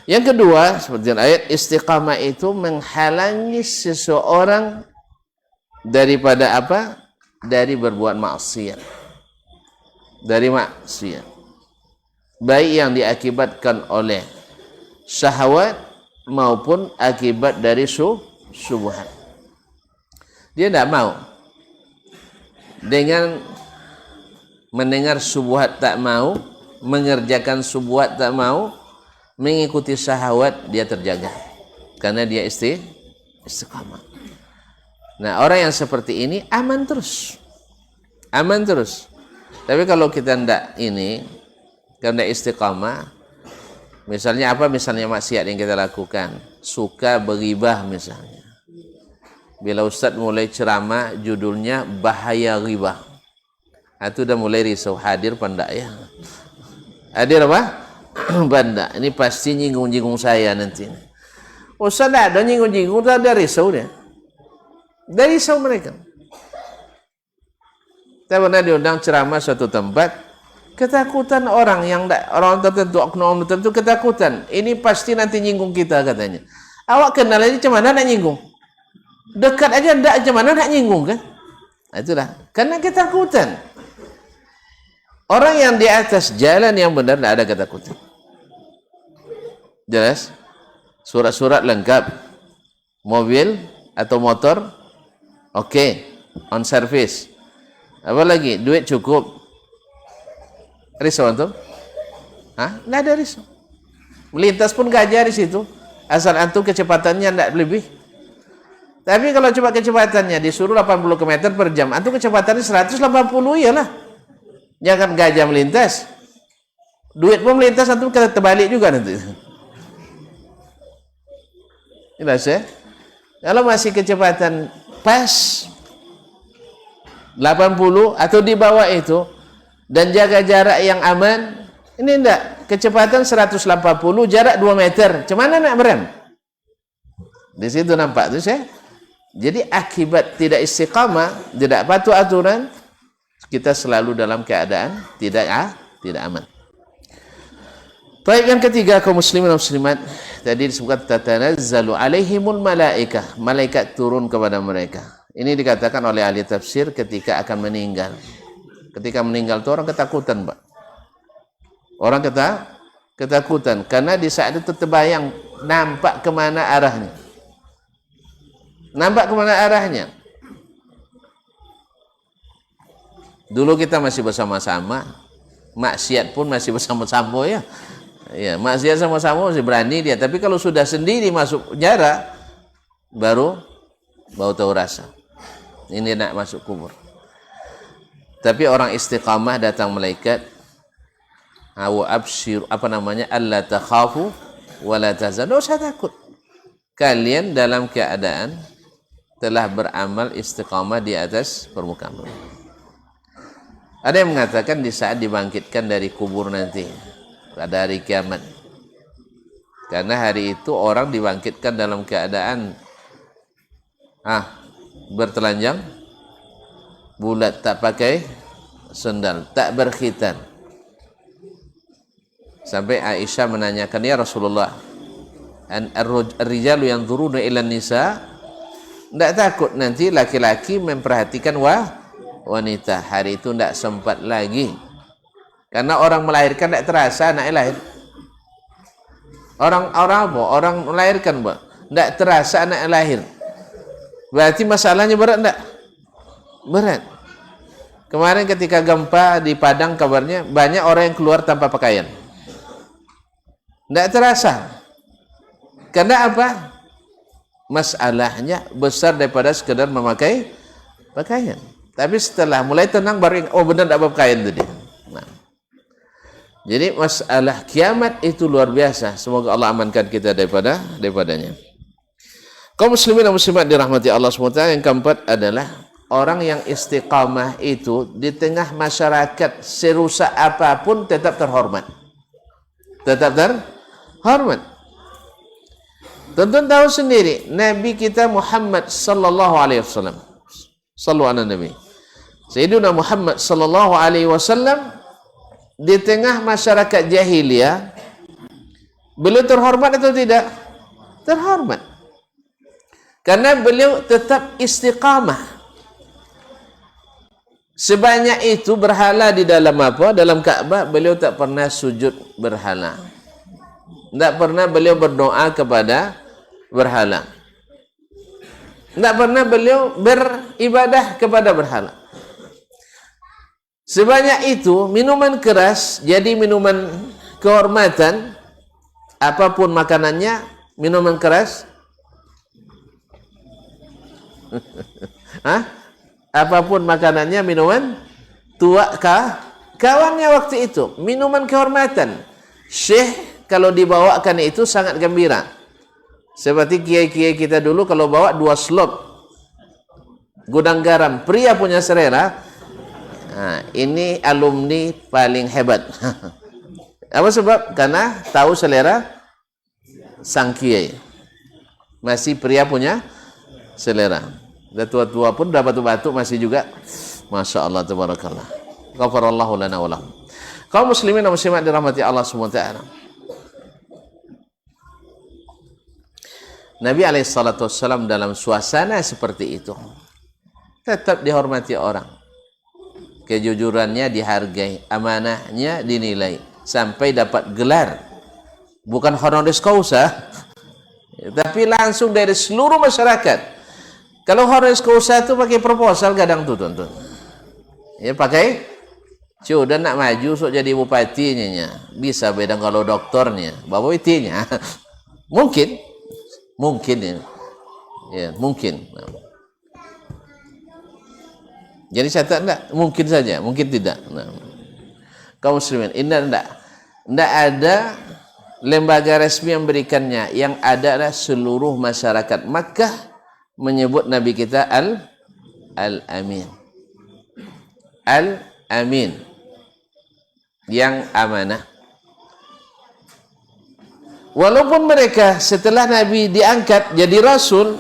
Speaker 1: Yang kedua, seperti ayat, istiqamah itu menghalangi seseorang daripada apa? Dari berbuat maksiat. Dari maksiat. Baik yang diakibatkan oleh syahwat maupun akibat dari syubhat. Dia tidak mau dengan mendengar syubhat, tak mau mengerjakan syubhat, tak mau mengikuti syahwat, dia terjaga karena dia istiqamah. Nah, orang yang seperti ini aman terus. Tapi kalau kita tidak tidak istiqamah, misalnya apa? Misalnya maksiat yang kita lakukan, suka beribah misalnya. Bila Ustaz mulai ceramah judulnya bahaya ribah, itu dah mulai risau, hadir pandak ya. Hadir apa? Pandak. Ini pasti nyinggung-nyinggung saya nanti. Ustaz tak ada nyinggung-nyinggung, tak ada risau dia. Dari risau mereka. Saya pernah diundang ceramah suatu tempat, ketakutan orang tertentu, oknum tertentu ketakutan. Ini pasti nanti nyinggung kita katanya. Awak kenal aja macam mana nak nyinggung? Dekat aja ndak macam mana nak nyinggung kan? Nah, itulah. Karena ketakutan. Orang yang di atas jalan yang benar tidak ada ketakutan. Jelas? Surat-surat lengkap. Mobil atau motor Oke, on service. Apa lagi? Duit cukup. Risau antum? Hah? Nggak ada risau. Melintas pun gajah di situ. Asal antum kecepatannya tidak lebih. Tapi kalau coba kecepatannya disuruh 80 km per jam, antum kecepatannya 180, iyalah. Jangan gajah melintas. Duit pun melintas, antum terbalik juga nanti. Jelas ya? Kalau masih kecepatan pas 80 atau di bawah itu dan jaga jarak yang aman, ini enggak, kecepatan 180, jarak 2 meter, cuman nak merem? Di situ nampak tuh saya. Jadi akibat tidak istiqamah, tidak patuh aturan, kita selalu dalam keadaan tidak aman. Baik, yang ketiga, kaum muslimin dan muslimat, tadi disebutkan tatanazzalu alaihimul malaikah, malaikat turun kepada mereka. Ini dikatakan oleh ahli tafsir ketika akan meninggal. Ketika meninggal itu orang ketakutan, Pak. Orang ketakutan karena di saat itu terbayang nampak kemana arahnya. Nampak kemana arahnya. Dulu kita masih bersama-sama, maksiat pun masih bersama-sama ya. Ya, maksiat sama-sama masih berani dia, tapi kalau sudah sendiri masuk penjara baru tahu rasa. Ini nak masuk kubur. Tapi orang istiqamah datang malaikat, wa absyir, alla takhafu wa la tahzanu, usah takut. Kalian dalam keadaan telah beramal istiqamah di atas permukaan bumi. Ada yang mengatakan di saat dibangkitkan dari kubur nanti, pada hari kiamat. Karena hari itu orang dibangkitkan dalam keadaan bertelanjang, bulat, tak pakai sendal, tak berkhitan. Sampai Aisyah menanyakan, ya Rasulullah, ar-rijalu yanzuruna ila nisa, tidak takut nanti laki-laki memperhatikan wanita. Hari itu tidak sempat lagi. Karena orang melahirkan tidak terasa anaknya lahir. Orang melahirkan, Pak, tidak terasa anaknya lahir. Berarti masalahnya berat tidak? Berat. Kemarin ketika gempa di Padang kabarnya banyak orang yang keluar tanpa pakaian. Tidak terasa. Karena apa? Masalahnya besar daripada sekedar memakai pakaian. Tapi setelah mulai tenang baru benar tidak pakaian tadi. Nah. Jadi masalah kiamat itu luar biasa. Semoga Allah amankan kita daripadanya. Kaum muslimin dan muslimat dirahmati Allah SWT, yang keempat adalah orang yang istiqamah itu di tengah masyarakat serusak apapun tetap terhormat. Tetap terhormat. Tentu tahu sendiri Nabi kita Muhammad sallallahu alaihi wasallam. Sallu ala Nabi. Sayyidina Muhammad sallallahu alaihi wasallam di tengah masyarakat jahiliyah, beliau terhormat atau tidak? Terhormat. Karena beliau tetap istiqamah. Sebanyak itu berhala di dalam apa? Dalam Ka'bah, beliau tak pernah sujud berhala. Tak pernah beliau berdoa kepada berhala. Tidak pernah beliau beribadah kepada berhala. Sebanyak itu, minuman keras jadi minuman kehormatan. Apapun makanannya, minuman keras. Apapun makanannya, minuman tua kawannya waktu itu, minuman kehormatan. Syekh kalau dibawakan itu sangat gembira. Seperti kiai-kiai kita dulu kalau bawa 2 slop gudang garam, pria punya selera. Nah, ini alumni paling hebat. Apa sebab? Karena tahu selera sang kiai. Masih pria punya selera. Dan tua-tua pun dah batu-batu masih juga. Masya Allah, tabarakallah. Ghafarallahu lana wa lahum. Kaum muslimin dan muslimat dirahmati Allah SWT. Nabi SAW dalam suasana seperti itu tetap dihormati orang. Kejujurannya dihargai, amanahnya dinilai, sampai dapat gelar. Bukan honoris causa, tapi langsung dari seluruh masyarakat. Kalau honoris causa itu pakai proposal kadang tuh tuan-tuan. Ya pakai sudah nak maju sok jadi bupatinya nya. Bisa beda kalau doktornya, bawa itinya. Mungkin ya. Ya, mungkin. Jadi catat enggak? Mungkin saja, mungkin tidak. Nah. Kaum muslimin, ini enggak ada lembaga resmi yang berikannya. Yang ada adalah seluruh masyarakat Makkah menyebut Nabi kita Al-Amin. Al-Amin. Yang amanah. Walaupun mereka setelah Nabi diangkat jadi Rasul,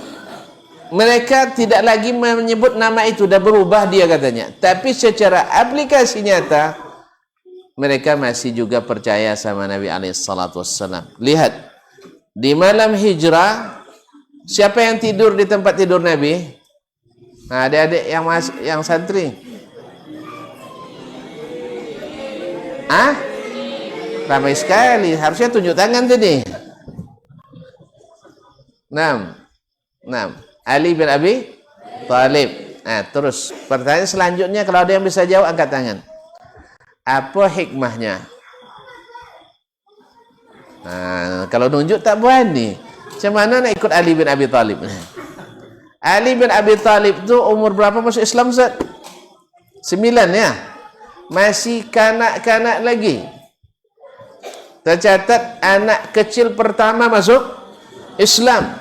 Speaker 1: mereka tidak lagi menyebut nama itu, dah berubah dia katanya. Tapi secara aplikasi nyata, mereka masih juga percaya sama Nabi SAW. Lihat, di malam hijrah, siapa yang tidur di tempat tidur Nabi? Nah, adik-adik yang santri. Ramai sekali. Harusnya tunjuk tangan tadi. 6. Ali bin Abi Thalib. Nah, terus pertanyaan selanjutnya, kalau ada yang bisa jawab angkat tangan. Apa hikmahnya? Nah, kalau nunjuk tak berani. Macam mana nak ikut Ali bin Abi Thalib? Ali bin Abi Thalib tu umur berapa masuk Islam, Ustaz? 9 ya. Masih kanak-kanak lagi. Tercatat anak kecil pertama masuk Islam.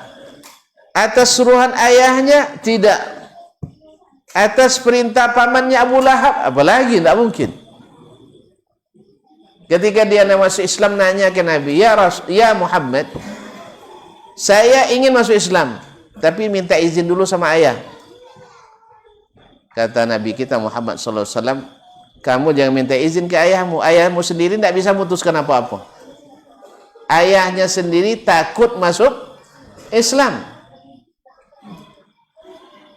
Speaker 1: Atas suruhan ayahnya? Tidak. Atas perintah pamannya Abu Lahab? Apalagi, tidak mungkin. Ketika dia nak masuk Islam, nanya ke Nabi, ya Muhammad, saya ingin masuk Islam, tapi minta izin dulu sama ayah. Kata Nabi kita Muhammad SAW, kamu jangan minta izin ke ayahmu. Ayahmu sendiri tidak bisa memutuskan apa-apa. Ayahnya sendiri takut masuk Islam.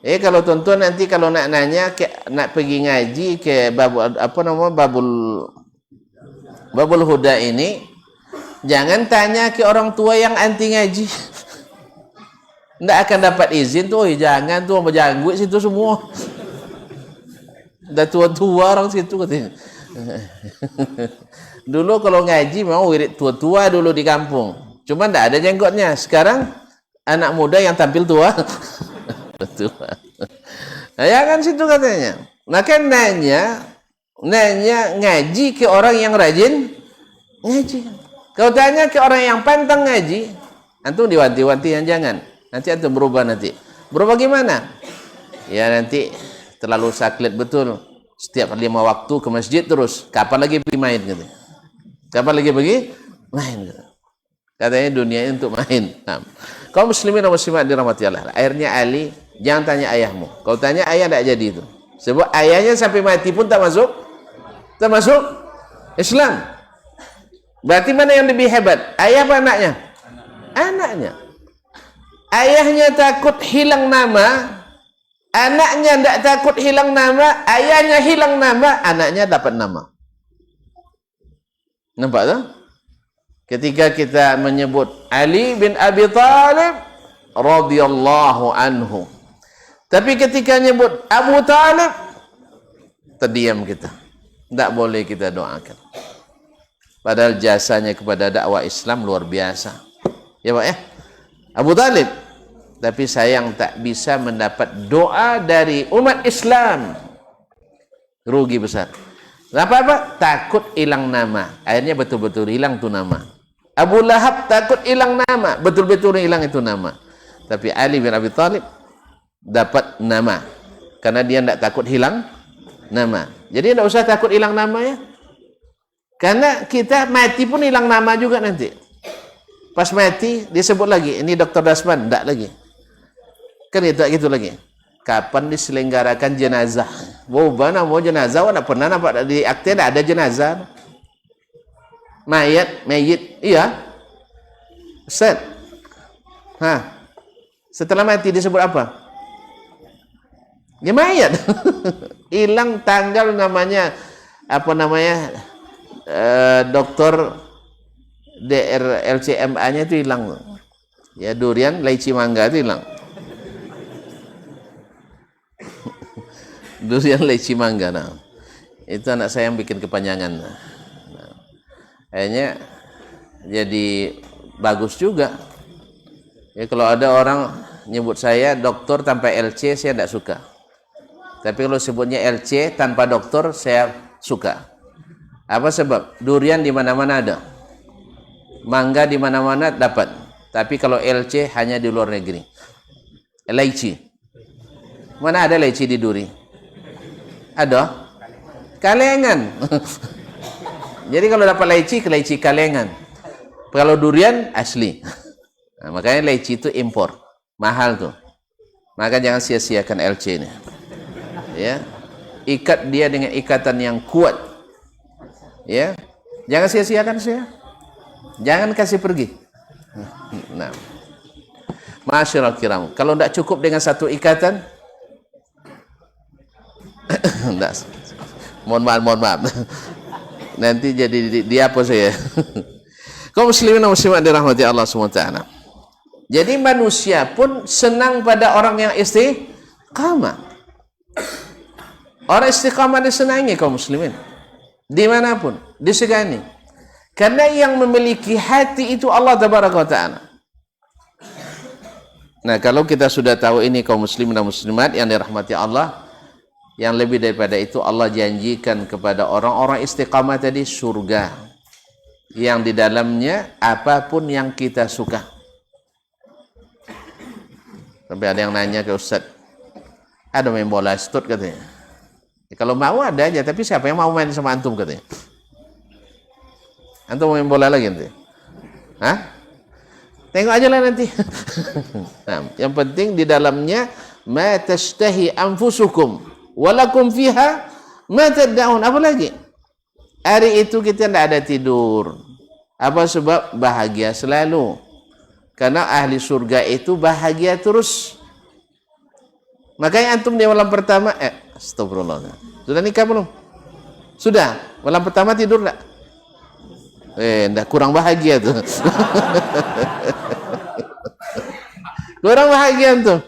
Speaker 1: Kalau tuan-tuan nanti kalau nak nanya, nak pergi ngaji ke Babul Huda ini, jangan tanya ke orang tua yang anti ngaji. Tidak akan dapat izin tuh. Jangan tuh, berjanggut situ semua. Dah tua-tua orang situ katanya. Dulu kalau ngaji memang wirid tua-tua dulu di kampung. Cuma tidak ada jenggotnya. Sekarang anak muda yang tampil tua. Tua. Nah, ya kan situ katanya. Maka nanya ngaji ke orang yang rajin ngaji. Kau tanya ke orang yang pantang ngaji, antum diwanti-wanti yang jangan. Nanti antum berubah nanti. Berubah gimana? Ya nanti terlalu saklit betul. Setiap 5 waktu ke masjid terus. Kapan lagi pergi main gitu. Kapan lagi pergi main gitu. Katanya dunia ini untuk main. Nah. Kaum muslimin dan muslimat dirahmati Allah. Akhirnya Ali, jangan tanya ayahmu. Kau tanya ayah tidak jadi itu. Sebab ayahnya sampai mati pun tak masuk Islam. Berarti mana yang lebih hebat? Ayah apa anaknya? Anaknya. Ayahnya takut hilang nama, anaknya tidak takut hilang nama. Ayahnya hilang nama, anaknya dapat nama. Nampak tak? Ketika kita menyebut Ali bin Abi Thalib radhiyallahu anhu, tapi ketika menyebut Abu Talib, terdiam kita. Tidak boleh kita doakan. Padahal jasanya kepada dakwah Islam luar biasa. Ya Pak ya? Abu Talib. Tapi sayang tak bisa mendapat doa dari umat Islam. Rugi besar. Apa-apa? Takut hilang nama. Akhirnya betul-betul hilang tu nama. Abu Lahab takut hilang nama. Betul-betul hilang itu nama. Tapi Ali bin Abi Thalib dapat nama. Karena dia tidak takut hilang nama. Jadi tidak usah takut hilang nama ya. Karena kita mati pun hilang nama juga nanti. Pas mati disebut lagi, ini Dr. Dasman, tidak lagi. Kan itu gitu lagi. Kapan diselenggarakan jenazah? Mau jenazah, tidak pernah nampak di akte ada jenazah. Mayit, iya. Ustaz. Setelah mati disebut apa? Ya mayat. Hilang tanggal namanya dokter DRLCMA-nya itu hilang. Ya durian, laici mangga itu hilang. Durian, leci, mangga. Nah, itu anak saya yang bikin kepanjangan. Nah, akhirnya jadi bagus juga. Ya, kalau ada orang nyebut saya doktor tanpa LC, saya tidak suka. Tapi kalau sebutnya LC tanpa doktor, saya suka. Apa sebab? Durian di mana-mana ada. Mangga di mana-mana dapat. Tapi kalau LC hanya di luar negeri. Leci. Mana ada leci di duri? Ada? Kalengan. Jadi kalau dapat leci kalengan. Kalau durian asli. Nah, makanya leci itu impor. Mahal tuh. Maka jangan sia-siakan LC ini. Ya. Ikat dia dengan ikatan yang kuat. Ya. Jangan sia-siakan saya. Jangan kasih pergi. Nah. Masyaallah kiram. Kalau tidak cukup dengan satu ikatan, enggak. Mohon maaf. Nanti jadi dia apa saya? Kaum muslimin dan muslimat dirahmati Allah SWT. Jadi manusia pun senang pada orang yang istiqamah. Orang istiqamah disenangi kaum muslimin. Dimanapun, disegani. Karena yang memiliki hati itu Allah Tabaraka wa Ta'ala. Nah, kalau kita sudah tahu ini kaum muslimin dan muslimat yang dirahmati Allah, yang lebih daripada itu Allah janjikan kepada orang-orang istiqamah tadi surga yang di dalamnya apapun yang kita suka. Sampai ada yang nanya ke Ustaz, ada main bola stut katanya. Ya, kalau mau ada aja, tapi siapa yang mau main sama antum katanya? Antum main bola lagi nanti? Hah? Tengok aja lah nanti. Nah, yang penting di dalamnya ma tashtahi anfusukum walakum fiha ma tad'un. Apa lagi? Hari itu kita tidak ada tidur. Apa sebab? Bahagia selalu. Karena ahli surga itu bahagia terus. Makanya antum di malam pertama, astagfirullah. Sudah nikah belum? Sudah. Malam pertama tidur enggak? Enggak, kurang bahagia tuh. Kurang bahagia tuh.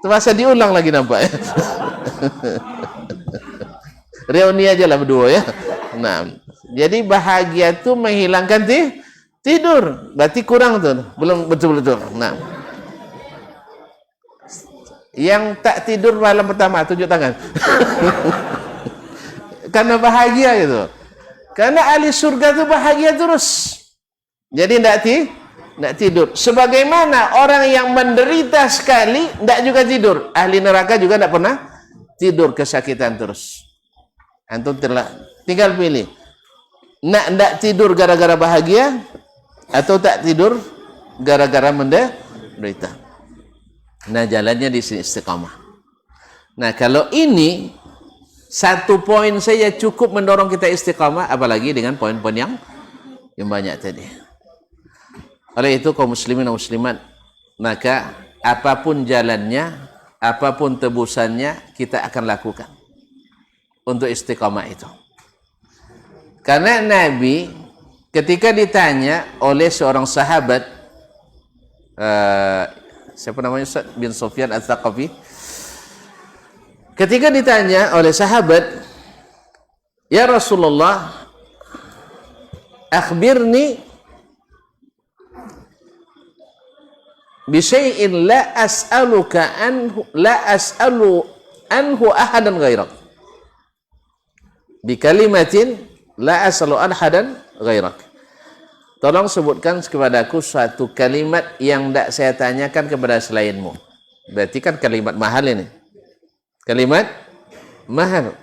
Speaker 1: Terpaksa diulang lagi nampak ya. Reuni aja lah berdua ya. Nah, jadi bahagia tuh menghilangkan tidur. Berarti kurang tuh. Belum betul-betul. Nah. Yang tak tidur malam pertama tunjuk tangan. Karena bahagia gitu. Karena ahli surga itu bahagia terus. Jadi tidak tidur. Sebagaimana orang yang menderita sekali tidak juga tidur. Ahli neraka juga tidak pernah tidur, kesakitan terus. Antum tinggal pilih. Tidak tidur gara-gara bahagia atau tak tidur gara-gara menderita. Nah, jalannya di sini istiqamah. Nah, kalau ini satu poin saja cukup mendorong kita istiqamah, apalagi dengan poin-poin yang banyak tadi. Oleh itu kaum muslimin dan muslimat, maka apapun jalannya, apapun tebusannya, kita akan lakukan untuk istiqamah itu. Karena Nabi ketika ditanya oleh seorang sahabat, siapa namanya, Ustaz bin Sufyan Ats-Tsaqafi, ketika ditanya oleh sahabat, ya Rasulullah, akhbirni bisyai'in la as'aluka anhu ahadan ghairak, bi kalimatin la as'alu ahadan ghairak. Tolong sebutkan kepadaku suatu kalimat yang tidak saya tanyakan kepada selainmu. Berarti kan kalimat mahal ini. Kalimat mahal.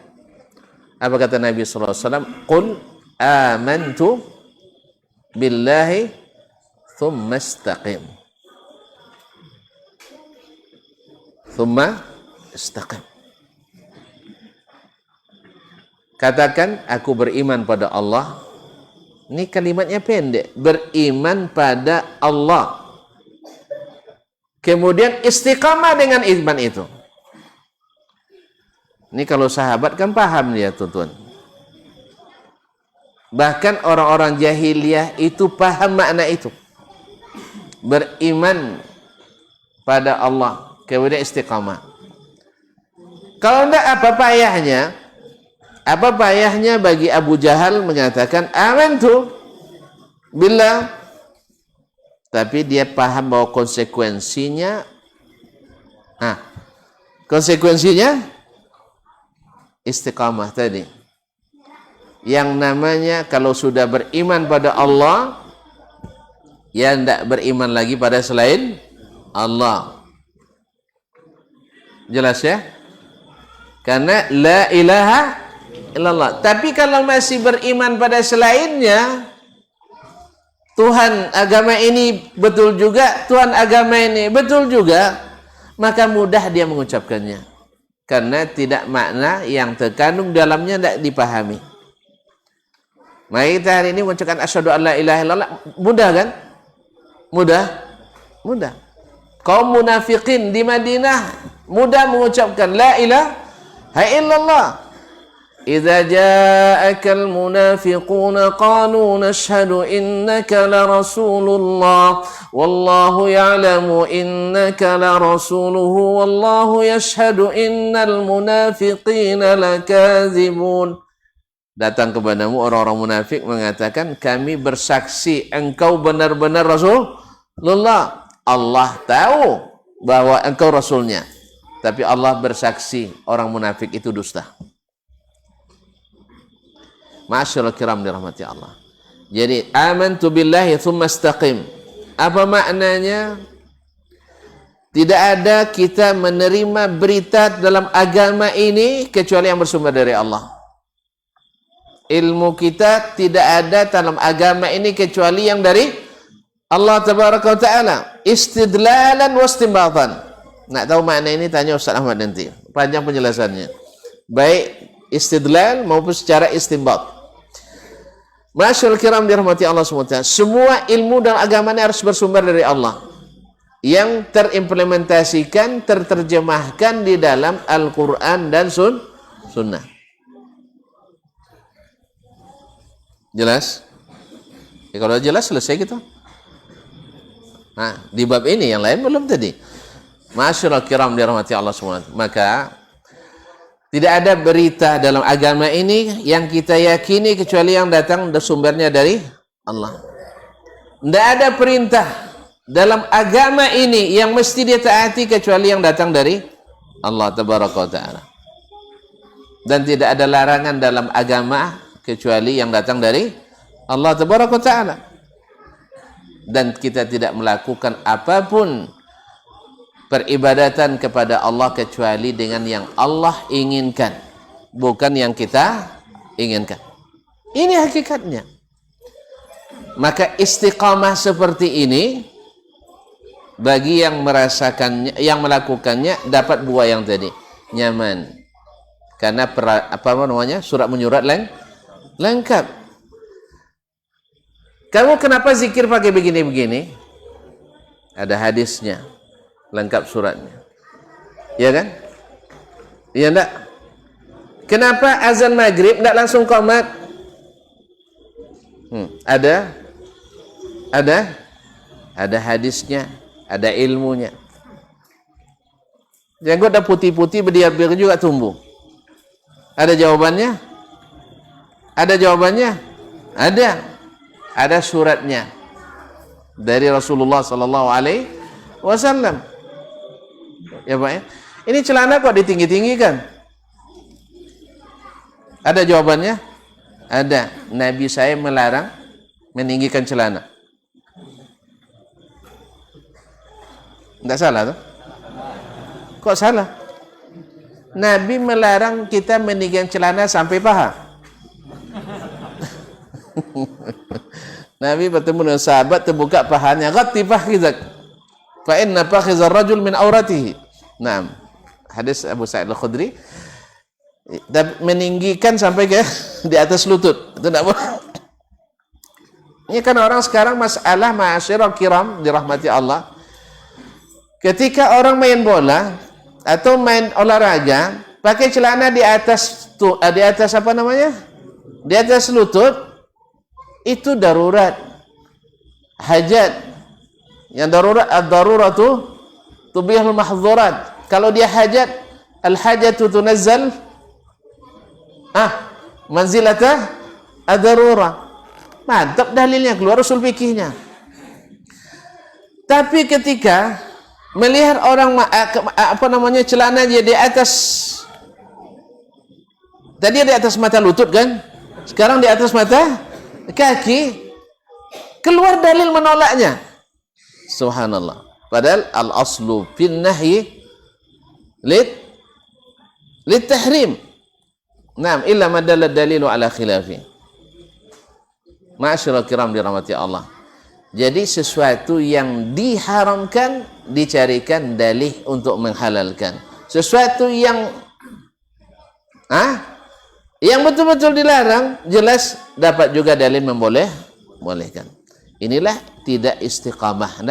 Speaker 1: Apa kata Nabi sallallahu alaihi wasallam? Qul amantu billahi thumma istaqim. Thumma istaqim. Katakan aku beriman pada Allah. Ini kalimatnya pendek. Beriman pada Allah. Kemudian istiqamah dengan iman itu. Ini kalau sahabat kan paham dia tuan. Bahkan orang-orang jahiliyah itu paham makna itu. Beriman pada Allah, kemudian istiqamah. Kalau tidak, apa payahnya? Apa payahnya bagi Abu Jahal mengatakan amantu billah, tapi dia paham bahwa konsekuensinya istiqamah tadi. Yang namanya kalau sudah beriman pada Allah, ya tidak beriman lagi pada selain Allah. Jelas ya? Karena la ilaha illallah. Tapi kalau masih beriman pada selainnya, Tuhan agama ini betul juga, Tuhan agama ini betul juga, maka mudah dia mengucapkannya. Karena tidak makna yang terkandung dalamnya tidak dipahami. Maka kita hari ini mengucapkan asyhadu an la ilaha illallah, mudah kan? Mudah. Kaum munafikin di Madinah mudah mengucapkan la ilaha illallah. Idza ja'akal munafiquna qalu nashhadu innaka la rasulullah wallahu ya'lamu innaka la rasuluhu wallahu yashhadu innal munafiqina lakadzibun. Datang kepadamu orang-orang munafik mengatakan, kami bersaksi engkau benar-benar Rasulullah. Allah tahu bahwa engkau Rasulnya, tapi Allah bersaksi orang munafik itu dusta. Ma'asyiral kiram dirahmati Allah. Jadi amantu billahi tsumma istaqim. Apa maknanya? Tidak ada kita menerima berita dalam agama ini kecuali yang bersumber dari Allah. Ilmu kita tidak ada dalam agama ini kecuali yang dari Allah tabaraka wa taala. Istidlalan wa istinbatan. Nak tahu makna ini tanya Ustaz Ahmad nanti. Panjang penjelasannya. Baik istidlal maupun secara istinbat. Masyaallah kiram dirahmati Allah SWT. Semua ilmu dan agama ini harus bersumber dari Allah, yang terimplementasikan, terterjemahkan di dalam Al-Quran dan Sunnah. Jelas? Ya, kalau jelas selesai gitu. Nah, di bab ini yang lain belum tadi. Masyaallah kiram dirahmati Allah SWT. Maka tidak ada berita dalam agama ini yang kita yakini kecuali yang datang sumbernya dari Allah. Tidak ada perintah dalam agama ini yang mesti dia taati kecuali yang datang dari Allah tabaraka wa taala. Dan tidak ada larangan dalam agama kecuali yang datang dari Allah tabaraka wa taala. Dan kita tidak melakukan apapun peribadatan kepada Allah kecuali dengan yang Allah inginkan, bukan yang kita inginkan. Ini hakikatnya. Maka istiqamah seperti ini bagi yang merasakannya, yang melakukannya dapat buah yang tadi, nyaman. Karena surat menyurat lengkap. Kamu kenapa zikir pakai begini-begini? Ada hadisnya. Lengkap suratnya, ya kan? Iya enggak? Kenapa azan maghrib enggak langsung qomat? Ada hadisnya, ada ilmunya. Jenggot dah putih-putih berdiam-diam juga tumbuh. Ada jawabannya? Ada suratnya dari Rasulullah sallallahu alaihi wasallam. Ya Pak ya. Ini celana kok ditinggi-tinggikan? Ada jawabannya? Ada. Nabi saya melarang meninggikan celana. Enggak salah tuh? Kok salah? Nabi melarang kita meninggikan celana sampai paha. Nabi bertemu dengan sahabat, terbuka pahanya, ghatti fakhizak fa inna fakhizar rajul min auratihi. Nah, hadis Abu Sa'id Al-Khudri, meninggikan sampai ke di atas lutut. Itu tidak boleh. Ini kan orang sekarang masalah ma'asyiral kiram dirahmati Allah. Ketika orang main bola atau main olahraga, pakai celana di atas apa namanya? Di atas lutut, itu darurat. Hajat. Yang darurat, ad-daruratu tubihul mahdzurat. Kalau dia hajat, al-hajatu tunazzal manzilata ad-darurah. Mantap dalilnya, keluar usul fikihnya. Tapi ketika melihat orang celananya di atas, tadi di atas mata lutut kan, sekarang di atas mata kaki, keluar dalil menolaknya. Subhanallah. Padahal al-aslu fin nahyi lit tahrim. Naam, illa ma dalla dalilu ala khilafi. Ma'asyiral kiram dirahmati Allah. Jadi sesuatu yang diharamkan dicarikan dalih untuk menghalalkan. Sesuatu yang betul-betul dilarang jelas dapat juga dalil membolehkan. Inilah tidak istiqamah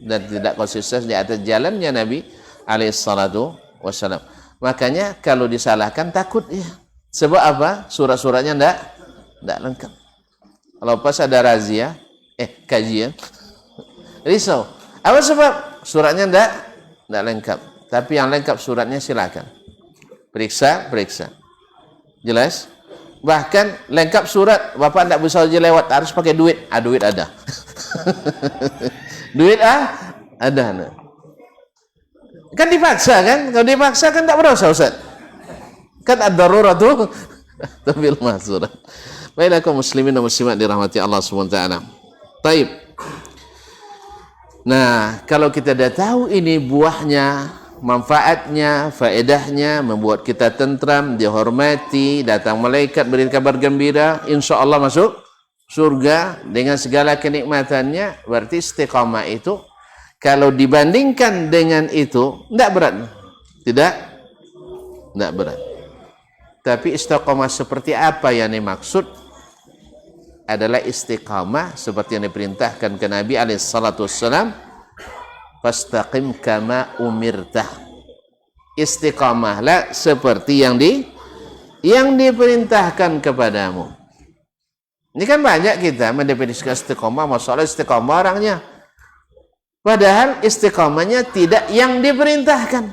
Speaker 1: dan tidak konsisten di atas jalannya Nabi alaihissalatu wassalam. Makanya kalau disalahkan takut ya. Sebab apa? Surat-suratnya enggak lengkap. Kalau pas ada razia, kajian, risau. Apa sebab? Suratnya enggak lengkap. Tapi yang lengkap suratnya silakan. Periksa. Jelas? Bahkan lengkap surat, Bapak enggak bisa aja lewat, harus pakai duit. Duit ada. Duit ada. Kan dipaksa kan? Kalau dipaksa kan enggak berdosa, Ustaz. Kan ad-daruratu tabil mahzurat. Baiklah kaum muslimin dan muslimat dirahmati Allah Subhanahu wa taala. Baik. Nah, kalau kita dah tahu ini buahnya, manfaatnya, faedahnya, membuat kita tentram, dihormati, datang malaikat beri kabar gembira, insya-Allah masuk surga dengan segala kenikmatannya, berarti istiqamah itu kalau dibandingkan dengan itu tidak berat. Tidak berat. Tapi istiqamah seperti apa yang dimaksud adalah istiqamah seperti yang diperintahkan ke Nabi alaihissalatu wassalam, fastaqim kama umirtah. Istiqamahlah seperti yang diperintahkan kepadamu. Ini kan banyak kita mendefinisikan istiqamah, masalah istiqamah orangnya. Padahal istiqamahnya tidak yang diperintahkan.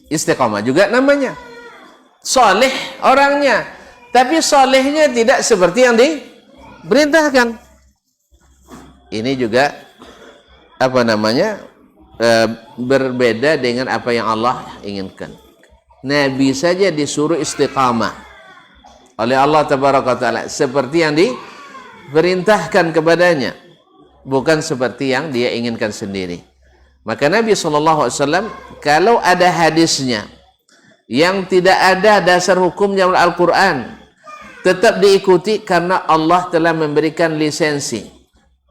Speaker 1: Istiqamah juga namanya. Soleh orangnya, tapi solehnya tidak seperti yang diperintahkan. Ini juga berbeda dengan apa yang Allah inginkan. Nabi saja disuruh istiqamah oleh Allah tabaraka taala seperti yang diperintahkan kepadanya, bukan seperti yang dia inginkan sendiri. Maka Nabi SAW kalau ada hadisnya yang tidak ada dasar hukumnya dalam Al-Quran, tetap diikuti karena Allah telah memberikan lisensi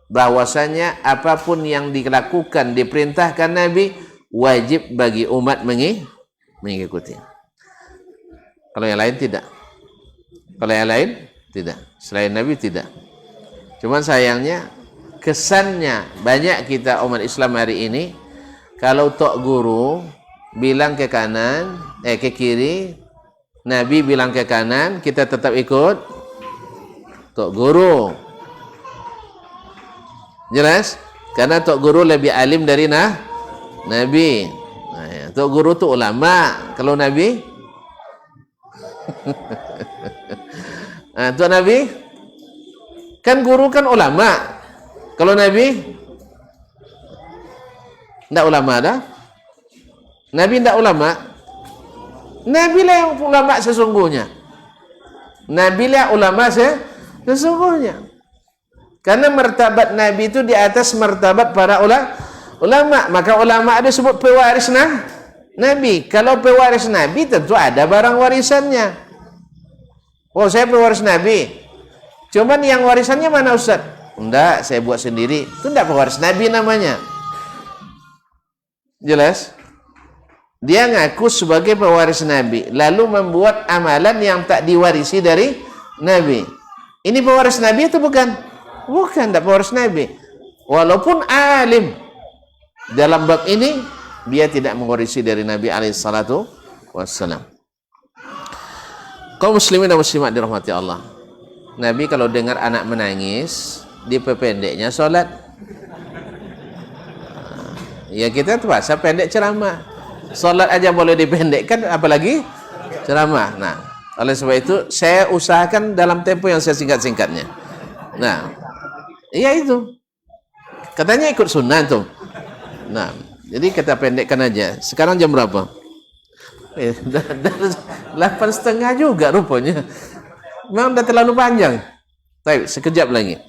Speaker 1: bahwasanya apapun yang dilakukan, diperintahkan Nabi, wajib bagi umat mengikuti. Kalau yang lain tidak. Selain Nabi tidak. Cuman sayangnya kesannya banyak kita umat Islam hari ini, kalau tok guru bilang ke kanan, ke kiri, Nabi bilang ke kanan, kita tetap ikut tok guru. Jelas? Karena tok guru lebih alim dari Nabi. Tok guru tu ulama. Kalau Nabi tok Nabi kan guru kan ulama. Kalau Nabi tidak ulama dah. Nabi tidak ulama. Nabi lah yang ulama sesungguhnya. Nabi lah ulama sesungguhnya. Karena martabat Nabi itu di atas martabat para ulama. Maka ulama ada sebut pewaris Nabi. Kalau pewaris Nabi tentu ada barang warisannya. Oh, saya pewaris Nabi. Cuman yang warisannya mana Ustaz? Enggak, saya buat sendiri. Itu enggak pewaris Nabi namanya. Jelas? Dia ngaku sebagai pewaris Nabi, lalu membuat amalan yang tak diwarisi dari Nabi. Ini pewaris Nabi atau bukan? Bukan, tak pewaris Nabi. Walaupun alim, dalam bab ini dia tidak mewarisi dari Nabi alaihissalatu wassalam. Kaum muslimin dan muslimat dirahmati Allah. Nabi kalau dengar anak menangis, diperpendeknya sholat. Ya kita terpaksa pendek ceramah. Salat aja boleh dipendekkan, apalagi ceramah. Nah, oleh sebab itu saya usahakan dalam tempo yang saya singkat-singkatnya. Nah, iya itu. Katanya ikut sunnah tuh. Nah, jadi kita pendekkan aja. Sekarang jam berapa? 8:30 juga rupanya. Memang udah terlalu panjang. Baik, sekejap lagi.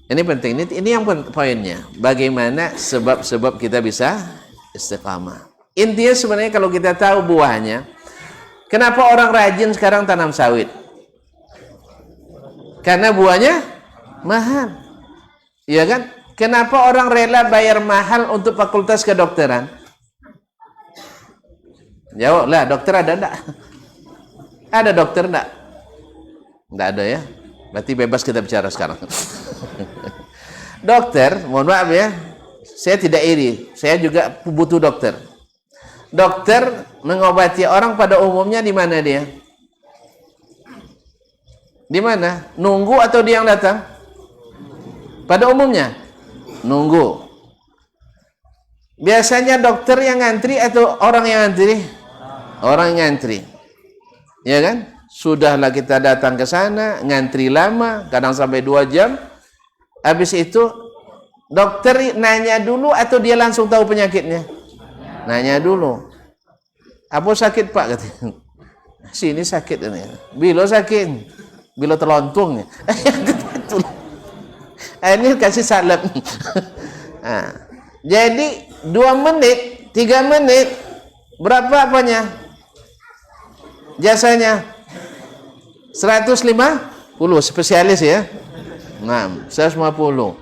Speaker 1: Ini penting. Ini yang poinnya. Bagaimana sebab-sebab kita bisa istiqamah. Intinya sebenarnya kalau kita tahu buahnya, kenapa orang rajin sekarang tanam sawit? Karena buahnya mahal. Iya kan? Kenapa orang rela bayar mahal untuk fakultas kedokteran? Jawablah, dokter ada enggak? Ada dokter enggak? Enggak ada ya? Berarti bebas kita bicara sekarang. Dokter, mohon maaf ya, saya tidak iri. Saya juga butuh dokter. Dokter mengobati orang pada umumnya di mana dia? Di mana? Nunggu atau dia yang datang? Pada umumnya nunggu. Biasanya dokter yang ngantri atau orang yang ngantri? Orang yang ngantri. Ya kan? Sudahlah kita datang ke sana, ngantri lama, kadang sampai 2 jam. Habis itu dokter nanya dulu atau dia langsung tahu penyakitnya? Nanya dulu. Apa sakit Pak? Katanya. Sini sakit ini. Bilo sakit. Bilo terlontung. Ini kasih salep. Nah, jadi 2 menit, 3 menit, berapa apanya? Jasanya 150 spesialis ya. Nah, 150.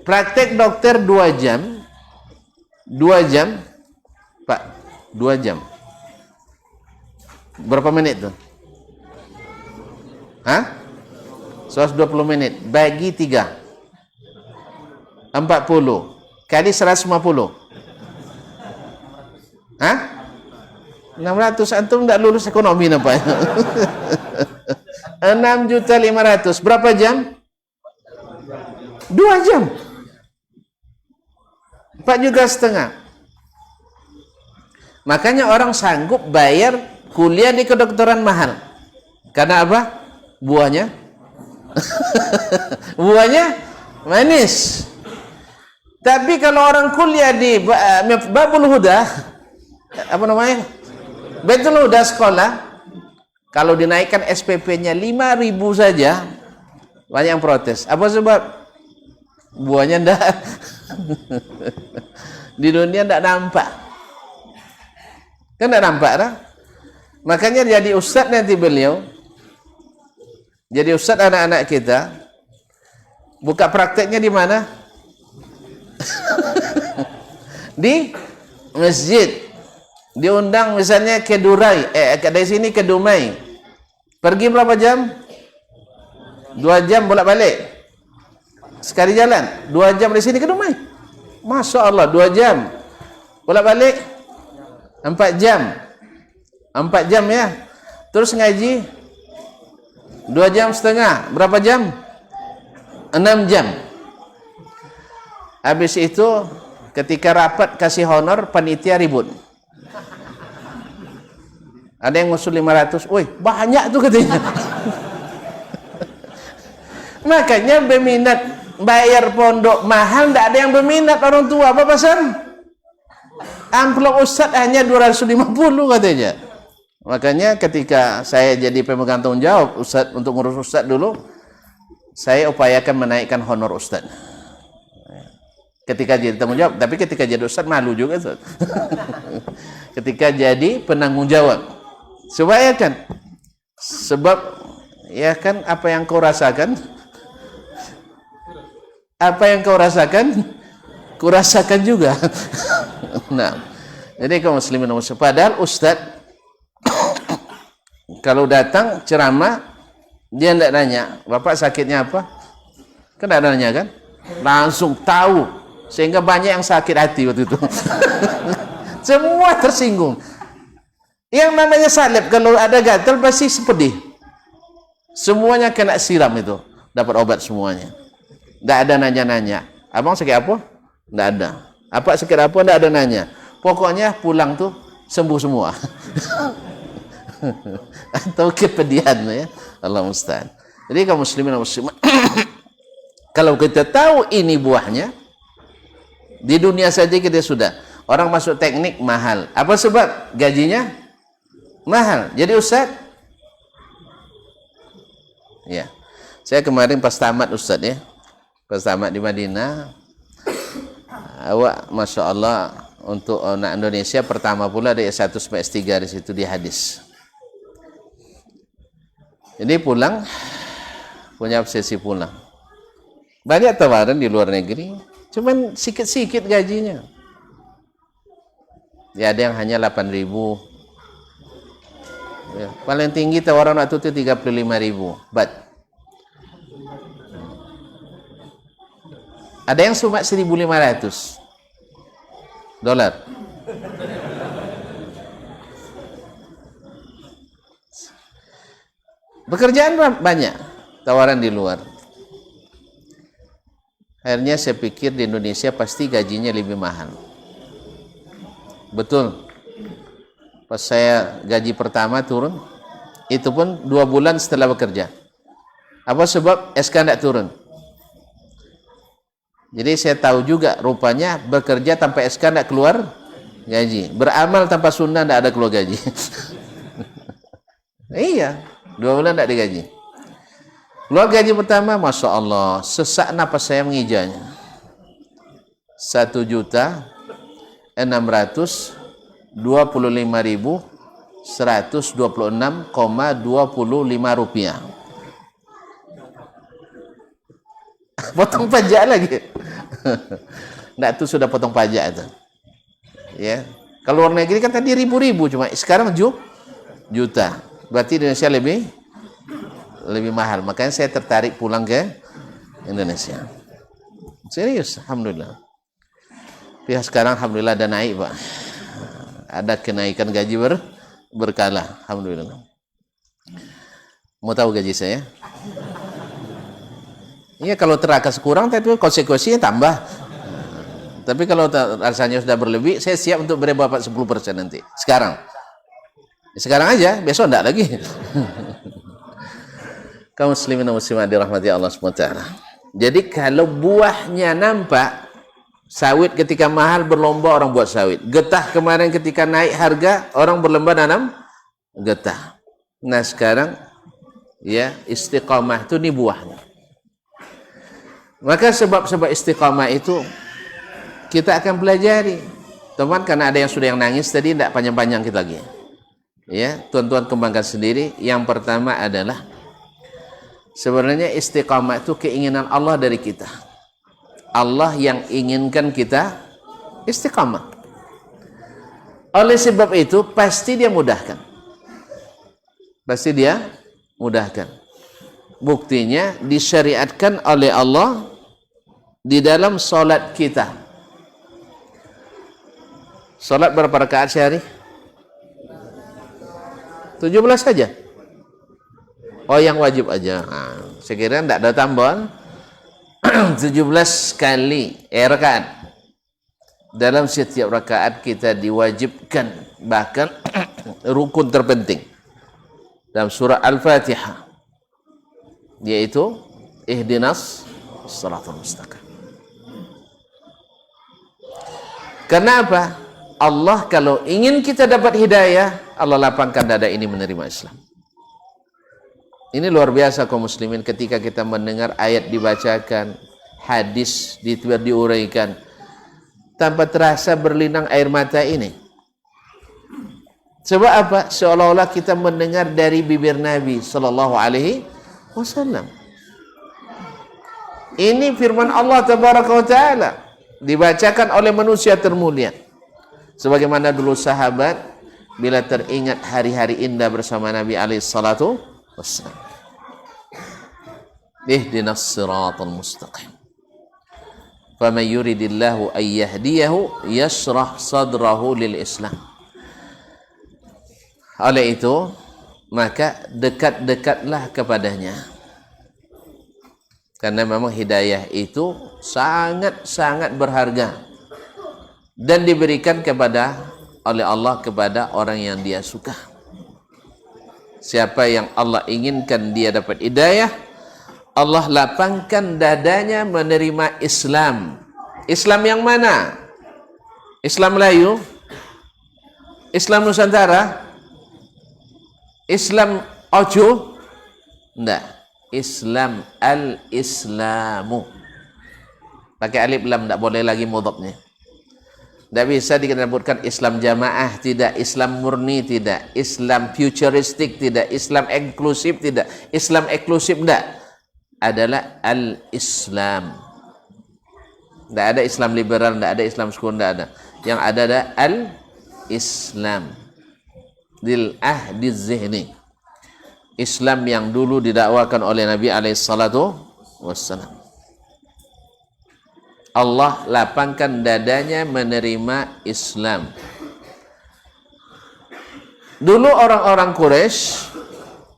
Speaker 1: Praktek dokter 2 jam. 2 jam. Pak, 2 jam. Berapa menit tuh? Hah? 120 menit bagi 3. 40 kali 150. Hah? 600. Antum enggak lulus ekonomi nampak. 6.500.000. Berapa jam? 2 jam. 4,5 juta. Makanya orang sanggup bayar kuliah di kedokteran mahal. Karena apa? Buahnya buahnya manis. Tapi kalau orang kuliah di Babul Huda, apa namanya? Baitul Huda sekolah, kalau dinaikkan SPP-nya 5.000 saja, banyak yang protes. Apa sebab? Buahnya ndak di dunia ndak nampak. Kan ndak nampak dah. Makanya jadi ustaz nanti beliau. Jadi ustaz anak-anak kita buka prakteknya di mana? Di masjid. Diundang misalnya ke Durai, dari sini ke Dumai. Pergi berapa jam? 2 jam bolak-balik. Sekali jalan, 2 jam dari sini ke Dumai. Masya Allah, 2 jam. Bolak-balik 4 jam. 4 jam ya. Terus ngaji 2,5 jam. Berapa jam? 6 jam. Habis itu ketika rapat kasih honor, panitia ribut. Ada yang ngusul 500. Woi, banyak tuh katanya. Makanya berminat bayar pondok mahal, tidak ada yang berminat orang tua. Apa pasal? Amplop ustaz hanya 250 katanya. Makanya ketika saya jadi pemegang tanggung jawab ustaz, untuk ngurus ustaz dulu, saya upayakan menaikkan honor ustaz. Ketika jadi tanggung jawab, tapi ketika jadi ustaz malu juga ustaz. Ketika jadi penanggung jawab, supaya kan, sebab ya kan apa yang kau rasakan, apa yang kau rasakan, kurasakan juga. Nah, jadi kaum muslimin dan muslimat, padahal ustaz kalau datang ceramah dia tidak nanya, Bapak sakitnya apa? Kan tidak nanya kan? Langsung tahu, sehingga banyak yang sakit hati waktu itu. Semua tersinggung. Yang namanya salib, kalau ada gatal pasti pedih. Semuanya kena siram itu, dapat obat semuanya. Tidak ada nanya-nanya. Abang sakit apa? Tidak ada. Apa sakit apa? Tidak ada nanya. Pokoknya pulang tuh sembuh semua. Atau kepedihan ya. Allah musta'an. Jadi kaum muslimin dan muslimat, kalau kita tahu ini buahnya, di dunia saja kita sudah. Orang masuk teknik mahal. Apa sebab? Gajinya mahal. Jadi Ustaz, ya, saya kemarin pas tamat Ustaz ya, pas tamat di Madinah, awak Masya Allah untuk anak Indonesia pertama pula ada S1 sampai S3 di situ di hadis. Jadi pulang, punya obsesi pulang. Banyak tawaran di luar negeri, cuman sikit-sikit gajinya. Ya ada yang hanya 8.000. Ya, paling tinggi tawaran waktu itu 35.000 baht. Ada yang cuma 1.500 dolar. Pekerjaan banyak, tawaran di luar. Akhirnya saya pikir di Indonesia pasti gajinya lebih mahal. Betul. Pas saya gaji pertama turun, itu pun 2 bulan setelah bekerja. Apa sebab SK tidak turun? Jadi saya tahu juga rupanya bekerja tanpa SK tidak keluar gaji. Beramal tanpa sunnah tidak ada keluar gaji. Iya, 2 bulan tidak digaji. Keluar gaji pertama, Masya Allah, sesak napas saya mengijanya. 1.625.126,25 rupiah. Potong pajak lagi. Nah itu sudah potong pajak itu. Ya. Kalau luar negeri kan tadi ribu-ribu, cuma sekarang juta. Berarti Indonesia lebih mahal. Makanya saya tertarik pulang ke Indonesia. Serius, alhamdulillah. Pihak sekarang alhamdulillah ada naik, Pak. Ada kenaikan gaji berkala, alhamdulillah. Mau tahu gaji saya? Iya, kalau terakas kurang, tapi konsekuensinya tambah. Tapi kalau rasanya sudah berlebih, saya siap untuk beri Bapak 10% nanti. Sekarang aja, besok enggak lagi. Kaum muslimin dan muslimat dirahmati Allah SWT. Jadi kalau buahnya nampak, sawit ketika mahal berlomba orang buat sawit. Getah kemarin ketika naik harga, orang berlomba nanam getah. Nah sekarang, ya istiqamah itu nih buahnya. Maka sebab-sebab istiqamah itu kita akan pelajari. Teman, karena ada yang sudah yang nangis tadi, tidak panjang-panjang kita lagi. Ya, tuan-tuan kembangkan sendiri. Yang pertama adalah sebenarnya istiqamah itu keinginan Allah dari kita. Allah yang inginkan kita istiqamah. Oleh sebab itu pasti dia mudahkan. Pasti dia mudahkan. Buktinya disyariatkan oleh Allah di dalam solat kita. Solat berapa rakaat sehari? 17 saja. Oh yang wajib aja. Nah, saya kira tidak ada tambahan. 17 kali rakaat. Dalam setiap rakaat kita diwajibkan, bahkan rukun terpenting dalam surah Al-Fatihah, yaitu ihdinas shiratal mustaqim. Kenapa? Allah kalau ingin kita dapat hidayah, Allah lapangkan dada ini menerima Islam. Ini luar biasa kaum muslimin, ketika kita mendengar ayat dibacakan, hadis diuraikan, tanpa terasa berlinang air mata ini. Sebab apa? Seolah-olah kita mendengar dari bibir Nabi sallallahu alaihi wasallam. Ini firman Allah tabaraka wa taala dibacakan oleh manusia termulia. Sebagaimana dulu sahabat bila teringat hari-hari indah bersama Nabi alaihi salatu wassalam. Ihdinas siratal mustaqim. Faman yuridillahu an yahdiyahu yashrah sadrahu lil Islam. Oleh itu, maka dekat-dekatlah kepadanya. Karena memang hidayah itu sangat-sangat berharga. dan diberikan oleh Allah kepada orang yang dia suka. Siapa yang Allah inginkan dia dapat hidayah, Allah lapangkan dadanya menerima Islam. Islam yang mana? Islam Melayu? Islam Nusantara? Islam Ojo? Enggak. Islam al-Islamu. Pakai alif lam, enggak boleh lagi mudhafnya. Tidak bisa disebutkan Islam jamaah, tidak. Islam murni, tidak. Islam futuristik, tidak. Islam inklusif, tidak. Islam eksklusif, tidak. Adalah al-Islam. Tidak ada Islam liberal, tidak ada Islam sekunder, tidak ada. Yang ada al-Islam. Dil ahdi zihni. Islam yang dulu didakwakan oleh Nabi SAW. Allah lapangkan dadanya menerima Islam. Dulu orang-orang Quraisy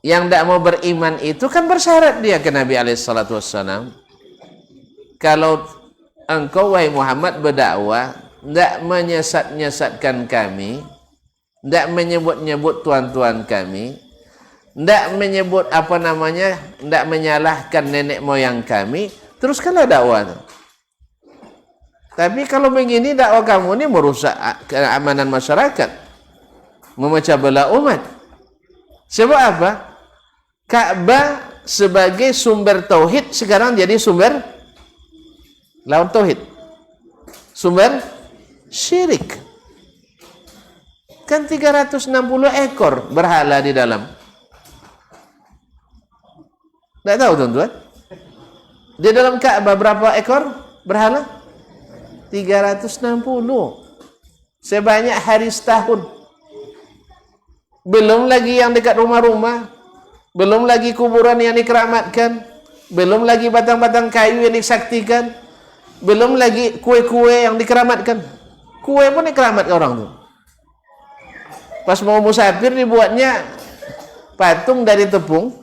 Speaker 1: yang tidak mau beriman itu kan bersyarat dia ke Nabi SAW. Kalau engkau wahai Muhammad berdakwah, tidak menyesat-nyesatkan kami, tidak menyebut-nyebut tuan-tuan kami, tidak menyebut tidak menyalahkan nenek moyang kami, teruskanlah dakwah itu. Tapi kalau begini dakwah kamu ini merusak keamanan masyarakat, memecah belah umat. Sebab apa? Ka'bah sebagai sumber tauhid sekarang jadi sumber lawan tauhid. Sumber syirik. Kan 360 ekor berhala di dalam. Tidak tahu tuan-tuan? Di dalam Ka'bah berapa ekor berhala? 360. Sebanyak hari setahun. Belum lagi yang dekat rumah-rumah, belum lagi kuburan yang dikeramatkan, belum lagi batang-batang kayu yang disaktikan, belum lagi kue-kue yang dikeramatkan. Kue pun dikeramatkan orang tuh. Pas mau musafir dibuatnya patung dari tepung,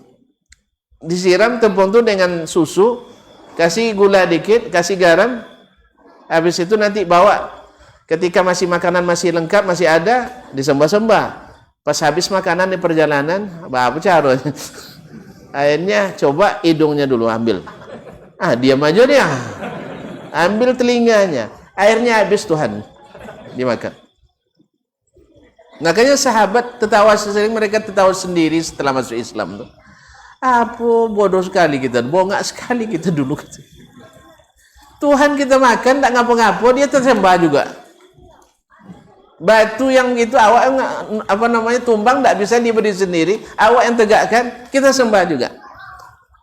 Speaker 1: disiram tepung tuh dengan susu, kasih gula dikit, kasih garam. Habis itu nanti bawa, ketika makanan masih lengkap, masih ada, disembah-sembah. Pas habis makanan di perjalanan, apa cara? Akhirnya coba hidungnya dulu ambil. Diam aja dia. Ambil telinganya. Akhirnya habis Tuhan dimakan. Makanya sahabat mereka tertawa sendiri setelah masuk Islam tuh. Apa bodoh sekali kita, bongak sekali kita dulu. Tuhan kita makan tak ngapa-ngapa, dia tersembah juga. Batu yang itu awak tumbang tak bisa diberi sendiri, awak yang tegakkan, kita sembah juga.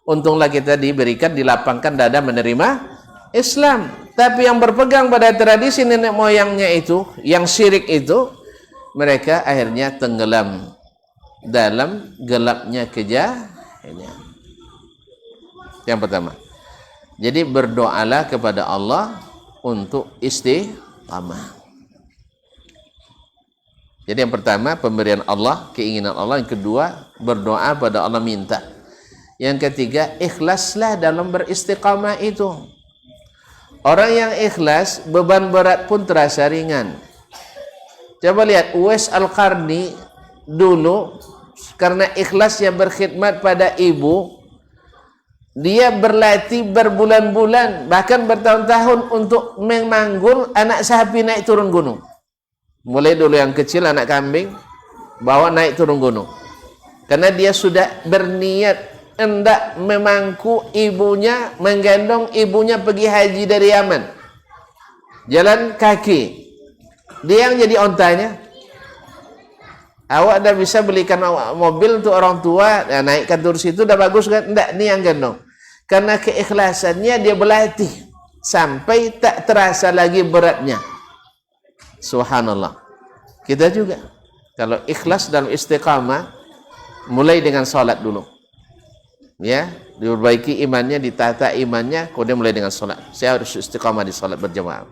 Speaker 1: Untunglah kita dilapangkan dada menerima Islam. Tapi yang berpegang pada tradisi nenek moyangnya itu, yang syirik itu, mereka akhirnya tenggelam dalam gelapnya kejahilan. Yang pertama. Jadi berdoalah kepada Allah untuk istiqamah. Jadi yang pertama pemberian Allah, keinginan Allah. Yang kedua berdoa pada Allah, minta. Yang ketiga ikhlaslah dalam beristiqamah itu. Orang yang ikhlas, beban berat pun terasa ringan. Coba lihat Uwais Al-Qarni dulu karena ikhlasnya berkhidmat pada ibu, dia berlatih berbulan-bulan, bahkan bertahun-tahun untuk memanggul anak sapi naik turun gunung. Mulai dulu yang kecil, anak kambing, bawa naik turun gunung. Karena dia sudah berniat hendak memangku ibunya, menggendong ibunya pergi haji dari Yaman. Jalan kaki. Dia yang jadi ontanya. Awak dah bisa belikan mobil untuk orang tua, naikkan turun situ dah bagus kan? Enggak, ni yang gendong. Karena keikhlasannya dia berlatih sampai tak terasa lagi beratnya. Subhanallah. Kita juga kalau ikhlas dalam istiqamah, mulai dengan salat dulu. Ya, diperbaiki imannya, ditata imannya, kemudian mulai dengan salat. Saya harus istiqamah di salat berjamaah.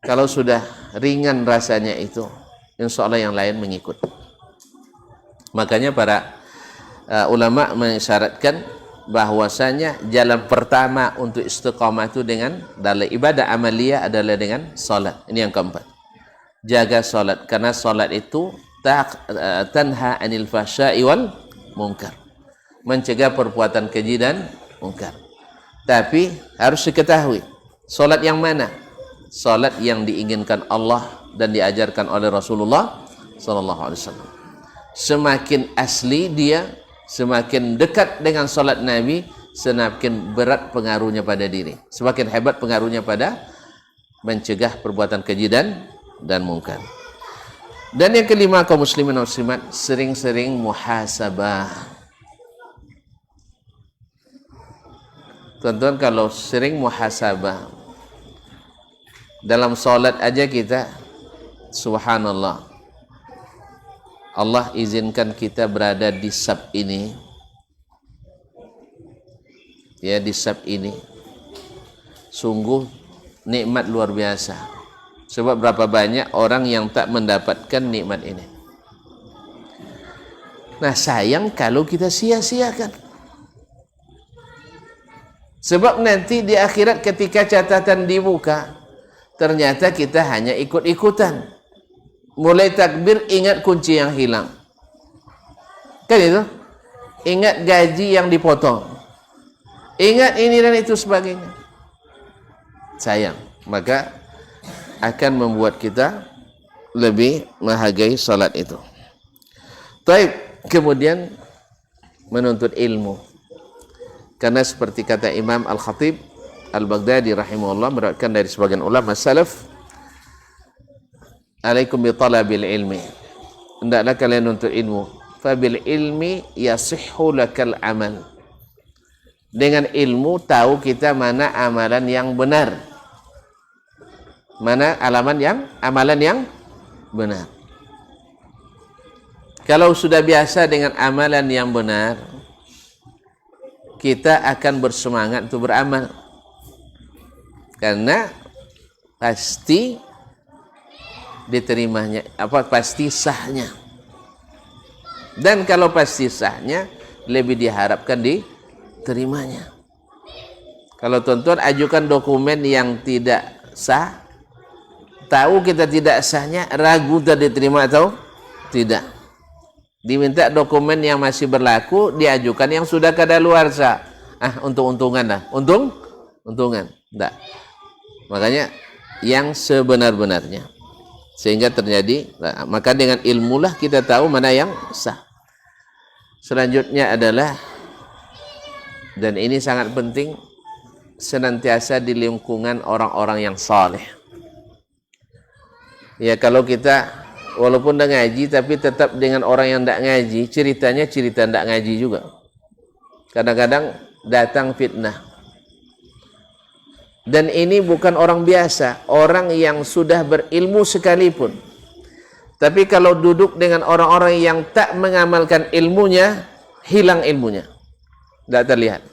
Speaker 1: Kalau sudah ringan rasanya itu, insya Allah yang lain mengikut. Makanya para ulama mensyaratkan bahwasanya jalan pertama untuk istiqamah itu dengan dalam ibadah amaliyah adalah dengan salat. Ini yang keempat. Jaga salat, karena salat itu tanha anil fahsya'i wal munkar. Mencegah perbuatan keji dan munkar. Tapi harus diketahui, salat yang mana? Salat yang diinginkan Allah dan diajarkan oleh Rasulullah sallallahu alaihi wasallam. Semakin asli dia, semakin dekat dengan salat Nabi, semakin berat pengaruhnya pada diri, semakin hebat pengaruhnya pada mencegah perbuatan keji dan munkar. Dan yang kelima, kaum muslimin dan muslimat, sering-sering muhasabah. Tuan-tuan, kalau sering muhasabah dalam salat aja kita, subhanallah, Allah izinkan kita berada di sab ini, ya, di sab ini, sungguh nikmat luar biasa. Sebab berapa banyak orang yang tak mendapatkan nikmat ini. Nah, sayang kalau kita sia-siakan. Sebab nanti di akhirat ketika catatan dibuka, ternyata kita hanya ikut-ikutan. Mulai takbir ingat kunci yang hilang. Kan itu? Ingat gaji yang dipotong. Ingat ini dan itu sebagainya. Sayang. Maka akan membuat kita lebih menghargai salat itu. Baik, kemudian menuntut ilmu. Karena seperti kata Imam Al-Khatib Al-Baghdadi rahimahullah, meriwayatkan dari sebagian ulama salaf, alaikum bi talabil ilmi, hendaklah kalian menuntut ilmu. Fabil ilmi yasihhu lakal amal. Dengan ilmu tahu kita mana amalan yang benar, mana amalan yang benar. Kalau sudah biasa dengan amalan yang benar, kita akan bersemangat untuk beramal, karena pasti diterimanya, pasti sahnya. Dan kalau pasti sahnya, lebih diharapkan diterimanya. Kalau tuan-tuan ajukan dokumen yang tidak sah, tahu kita tidak sahnya, ragu tadi diterima atau tidak. Diminta dokumen yang masih berlaku, diajukan yang sudah kadaluarsa. Untung-untungan lah. Untungan. Enggak. Makanya yang sebenar-benarnya. Sehingga terjadi, maka dengan ilmulah kita tahu mana yang sah. Selanjutnya adalah, dan ini sangat penting, senantiasa di lingkungan orang-orang yang saleh. Ya, kalau kita walaupun dah ngaji tapi tetap dengan orang yang tak ngaji, ceritanya cerita tak ngaji juga. Kadang-kadang datang fitnah. Dan ini bukan orang biasa, orang yang sudah berilmu sekalipun. Tapi kalau duduk dengan orang-orang yang tak mengamalkan ilmunya, hilang ilmunya. Tak terlihat.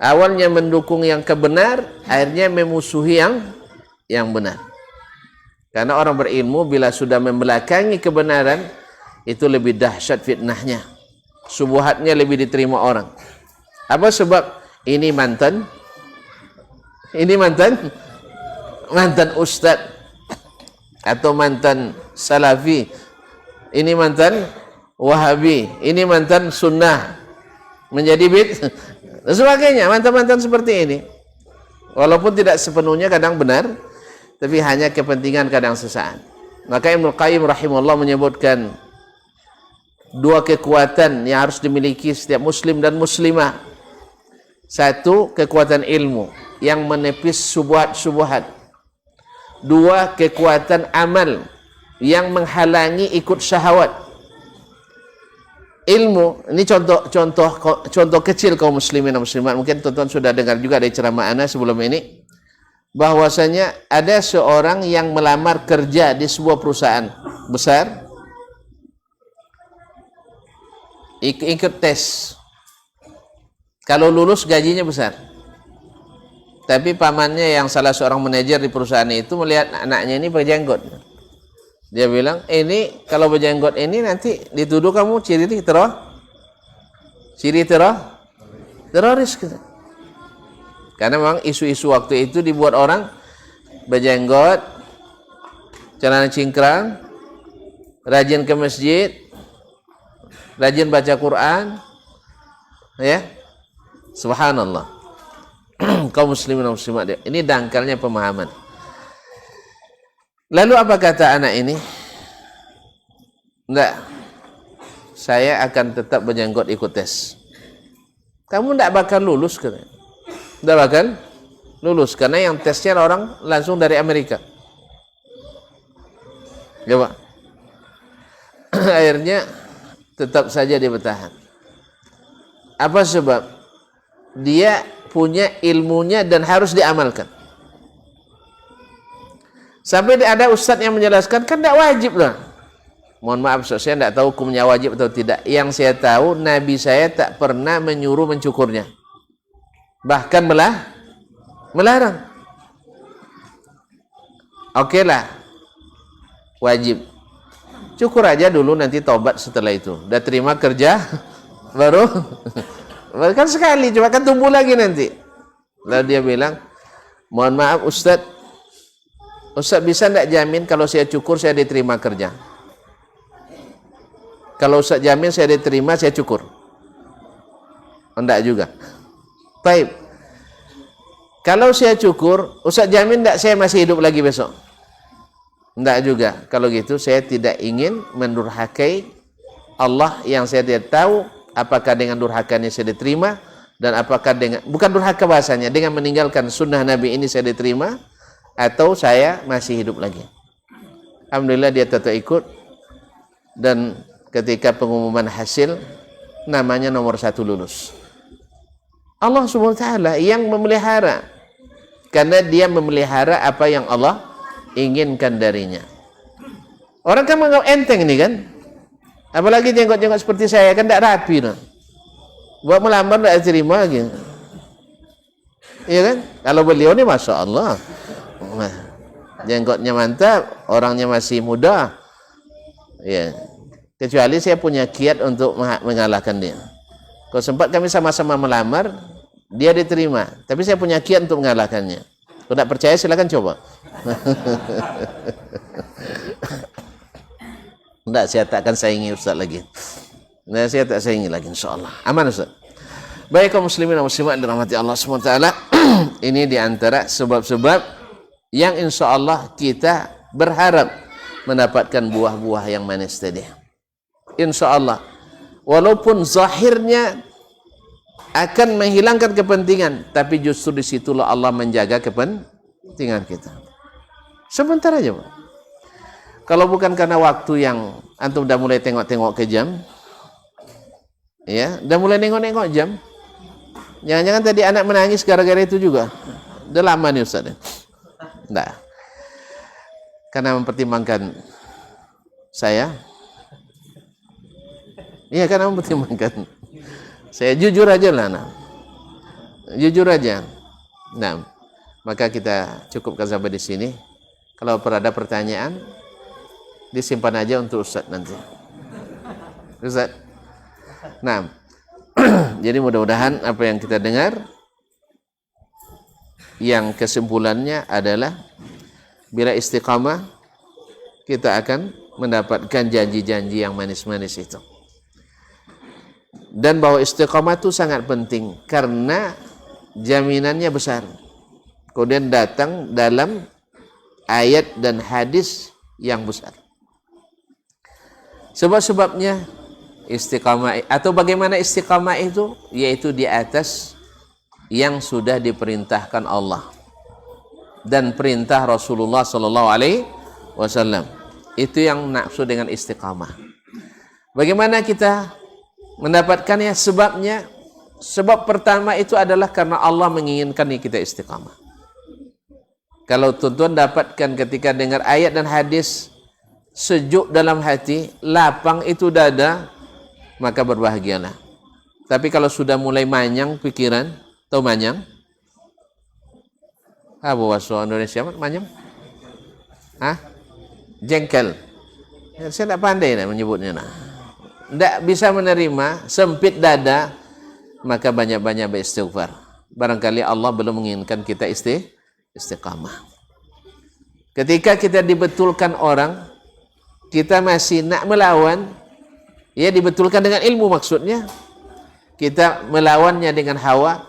Speaker 1: Awalnya mendukung yang kebenar, akhirnya memusuhi yang benar. Karena orang berilmu bila sudah membelakangi kebenaran, itu lebih dahsyat fitnahnya. Subuhatnya lebih diterima orang. Apa sebab? Ini mantan ustaz, atau mantan salafi, ini mantan wahabi, ini mantan sunnah, menjadi bid'ah dan sebagainya. Mantan-mantan seperti ini, walaupun tidak sepenuhnya kadang benar, tapi hanya kepentingan kadang sesaat. Maka Ibnu Qayyim rahimahullah menyebutkan dua kekuatan yang harus dimiliki setiap muslim dan muslimah. Satu, kekuatan ilmu yang menepis subuhat-subuhat. Dua, kekuatan amal yang menghalangi ikut syahwat. Ilmu, ini contoh kecil kaum muslimin dan muslimat. Mungkin tuan-tuan sudah dengar juga dari ceramah ana sebelum ini, bahwasanya ada seorang yang melamar kerja di sebuah perusahaan besar, ikut tes. Kalau lulus gajinya besar. Tapi pamannya yang salah seorang manajer di perusahaan itu melihat anaknya ini berjenggot. Dia bilang, ini kalau berjenggot ini nanti dituduh kamu ciri teror. Teroris kita. Karena memang isu-isu waktu itu dibuat orang berjenggot, celana cingkrang, rajin ke masjid, rajin baca Quran, ya. Subhanallah. Kaum muslimin dan muslimat, ini dangkalnya pemahaman. Lalu apa kata anak ini? Enggak, saya akan tetap berjenggot ikut tes. Kamu enggak bakal lulus katanya. Enggak bakal lulus karena yang tesnya orang langsung dari Amerika. Ya Pak. Akhirnya tetap saja dia bertahan. Apa sebab? Dia punya ilmunya dan harus diamalkan. Sampai ada ustadz yang menjelaskan, kan tidak wajib lah. Mohon maaf, saya tidak tahu hukumnya wajib atau tidak. Yang saya tahu, Nabi saya tak pernah menyuruh mencukurnya. Bahkan melarang. Oke lah, wajib. Cukur aja dulu, nanti tobat setelah itu. Udah terima kerja, baru kan sekali, cuma kan tumbuh lagi nanti. Lalu dia bilang, mohon maaf Ustaz bisa tidak jamin kalau saya cukur saya diterima kerja? Kalau Ustaz jamin saya diterima, saya cukur. Enggak juga. Baik. Kalau saya cukur, Ustaz jamin enggak saya masih hidup lagi besok? Enggak juga. Kalau gitu saya tidak ingin mendurhakai Allah yang saya tidak tahu apakah dengan durhakanya saya diterima, dan apakah dengan, bukan durhaka bahasanya, dengan meninggalkan sunnah Nabi ini saya diterima, atau saya masih hidup lagi. Alhamdulillah dia tetap ikut, dan ketika pengumuman hasil, namanya nomor 1 lulus. Allah Subhanahu wa taala yang memelihara, karena dia memelihara apa yang Allah inginkan darinya. Orang kan menganggap enteng ini kan, apalagi jenggot-jenggot seperti saya kan tidak rapi no. Buat melamar tidak terima lagi. Iya kan? Kalau beliau ini Masya Allah, jenggotnya mantap, orangnya masih muda. Ya. Kecuali saya punya kiat untuk mengalahkan dia. Kalau sempat kami sama-sama melamar, dia diterima. Tapi saya punya kiat untuk mengalahkannya. Kalau tidak percaya silakan coba. Tidak, saya tak akan saingi Ustaz lagi. Nah, saya tak saingi lagi insyaAllah. Aman Ustaz. Baik kaum muslimin dan muslimat dirahmati Allah SWT. Ini diantara sebab-sebab yang insyaAllah kita berharap mendapatkan buah-buah yang manis tadi. InsyaAllah, walaupun zahirnya akan menghilangkan kepentingan, tapi justru disitulah Allah menjaga kepentingan kita. Sebentar aja Pak. Kalau bukan karena waktu yang antum udah mulai tengok-tengok ke jam, ya, udah mulai nengok-nengok jam. Jangan-jangan tadi anak menangis gara-gara itu juga. Udah lama nih Ustaz. Nah, karena mempertimbangkan saya. Iya, karena mempertimbangkan. Saya jujur aja lah, nah. Jujur aja. Nah, maka kita cukupkan sampai di sini. Kalau ada pertanyaan, disimpan aja untuk Ustaz nanti. Ustaz. Nah, jadi mudah-mudahan apa yang kita dengar, yang kesimpulannya adalah bila istiqamah, kita akan mendapatkan janji-janji yang manis-manis itu. Dan bahwa istiqamah itu sangat penting karena jaminannya besar. Kemudian datang dalam ayat dan hadis yang besar. Sebab-sebabnya istiqamah, atau bagaimana istiqamah itu, yaitu di atas yang sudah diperintahkan Allah dan perintah Rasulullah SAW. Itu yang maksud dengan istiqamah. Bagaimana kita mendapatkannya? Sebabnya, sebab pertama itu adalah karena Allah menginginkan kita istiqamah. Kalau tuan-tuan dapatkan ketika dengar ayat dan hadis, sejuk dalam hati, lapang itu dada, maka berbahagialah. Tapi kalau sudah mulai manyang pikiran, tahu manyang? Apa bahasa Indonesia manyang? Hah? Jengkel. Ya, saya tidak pandai menyebutnya. Tidak bisa menerima, sempit dada, maka banyak-banyak beristighfar. Barangkali Allah belum menginginkan kita istiqamah. Ketika kita dibetulkan orang, kita masih nak melawan, ya dibetulkan dengan ilmu maksudnya. Kita melawannya dengan hawa,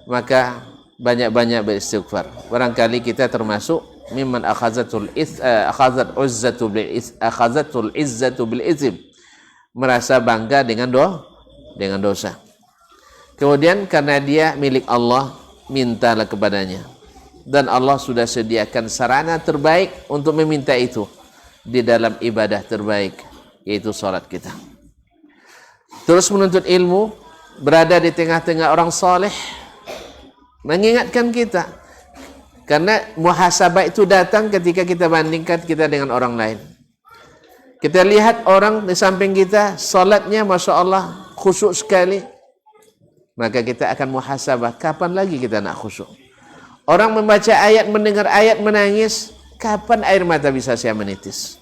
Speaker 1: maka banyak-banyak beristighfar. Barangkali kita termasuk mimman akhazatul izzatu bil izm, merasa bangga dengan dosa. Kemudian karena dia milik Allah, mintalah kepadanya. Dan Allah sudah sediakan sarana terbaik untuk meminta itu di dalam ibadah terbaik, yaitu salat kita. Terus menuntut ilmu, berada di tengah-tengah orang saleh, mengingatkan kita. Karena muhasabah itu datang ketika kita bandingkan kita dengan orang lain. Kita lihat orang di samping kita, salatnya Masya Allah khusyuk sekali, maka kita akan muhasabah, kapan lagi kita nak khusyuk? Orang membaca ayat, mendengar ayat, menangis, kapan air mata bisa saya menitis?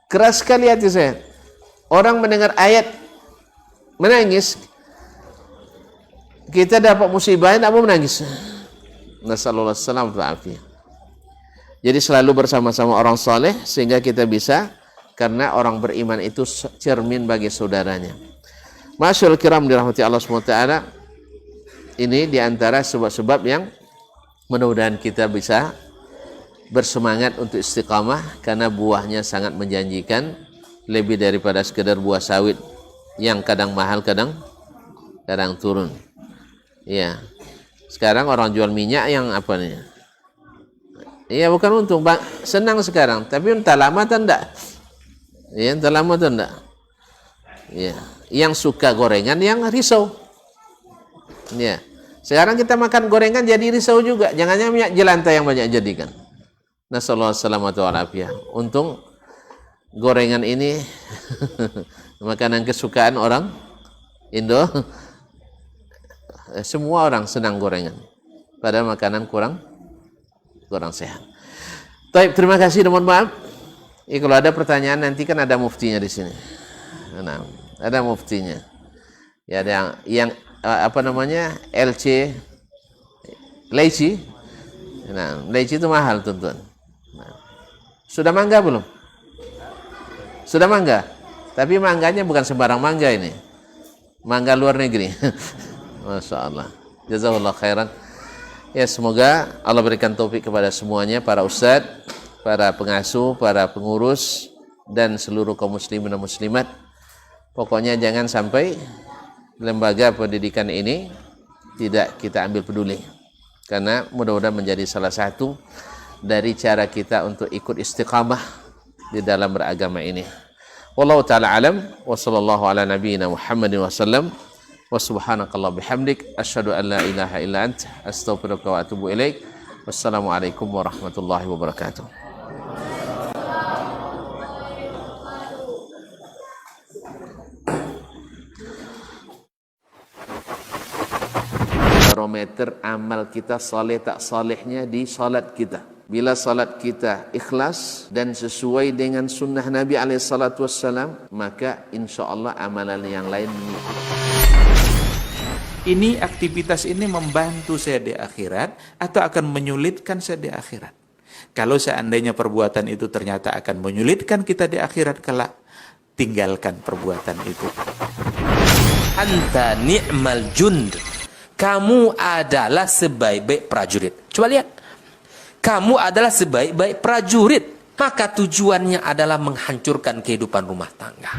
Speaker 1: Keras sekali hati saya. Orang mendengar ayat, menangis, kita dapat musibah, tidak mau menangis. Nasallallahu alaihi wasallam. Jadi selalu bersama-sama orang saleh sehingga kita bisa, karena orang beriman itu cermin bagi saudaranya. Masyaallah kiram dirahmati Allah SWT, ini diantara sebab-sebab yang mudah-mudahan kita bisa bersemangat untuk istiqamah, karena buahnya sangat menjanjikan, lebih daripada sekedar buah sawit yang kadang mahal, kadang turun. Ya. Sekarang orang jual minyak yang apa nih? Iya, bukan untung, Bang. Senang sekarang, tapi entah lama atau enggak. Ya, entah lama atau enggak. Ya. Yang suka gorengan yang risau. Ya. Sekarang kita makan gorengan jadi risau juga. Jangannya minyak jelantah yang banyak jadikan. Nasallahu alaihi wasallam. Untung gorengan ini makanan kesukaan orang Indo. Semua orang senang gorengan. Padahal makanan kurang sehat. Baik, terima kasih dan mohon maaf. Kalau ada pertanyaan nanti kan ada muftinya di sini. Nah, ada muftinya. Ya, ada yang apa namanya, LC leci. Nah, leci itu mahal, tuan-tuan. Nah, sudah mangga belum? Sudah mangga, tapi mangganya bukan sembarang mangga ini, mangga luar negeri. Masya Allah, jazakallah khairan. Ya, semoga Allah berikan taufik kepada semuanya, para ustadz, para pengasuh, para pengurus, dan seluruh kaum muslimin dan muslimat. Pokoknya jangan sampai lembaga pendidikan ini tidak kita ambil peduli, karena mudah-mudahan menjadi salah satu dari cara kita untuk ikut istiqamah di dalam beragama ini. Wallahu ta'ala alam, wa sallallahu ala nabiyyina Muhammadin wa sallam, wa subhanakallah bihamdik, asyhadu an la ilaha illa ant, astaghfiruka wa atubu ilaik. Wassalamualaikum warahmatullahi wabarakatuh. Barometer amal kita saleh tak salehnya di salat kita. Bila salat kita ikhlas dan sesuai dengan sunnah Nabi SAW, maka insya Allah amalan yang lain mengikuti.
Speaker 3: Ini aktivitas ini membantu saya di akhirat atau akan menyulitkan saya di akhirat? Kalau seandainya perbuatan itu ternyata akan menyulitkan kita di akhirat kelak, tinggalkan perbuatan itu.
Speaker 4: Anta ni'mal jund. Kamu adalah sebaik-baik prajurit. Coba lihat. Kamu adalah sebaik-baik prajurit. Maka tujuannya adalah menghancurkan kehidupan rumah tangga.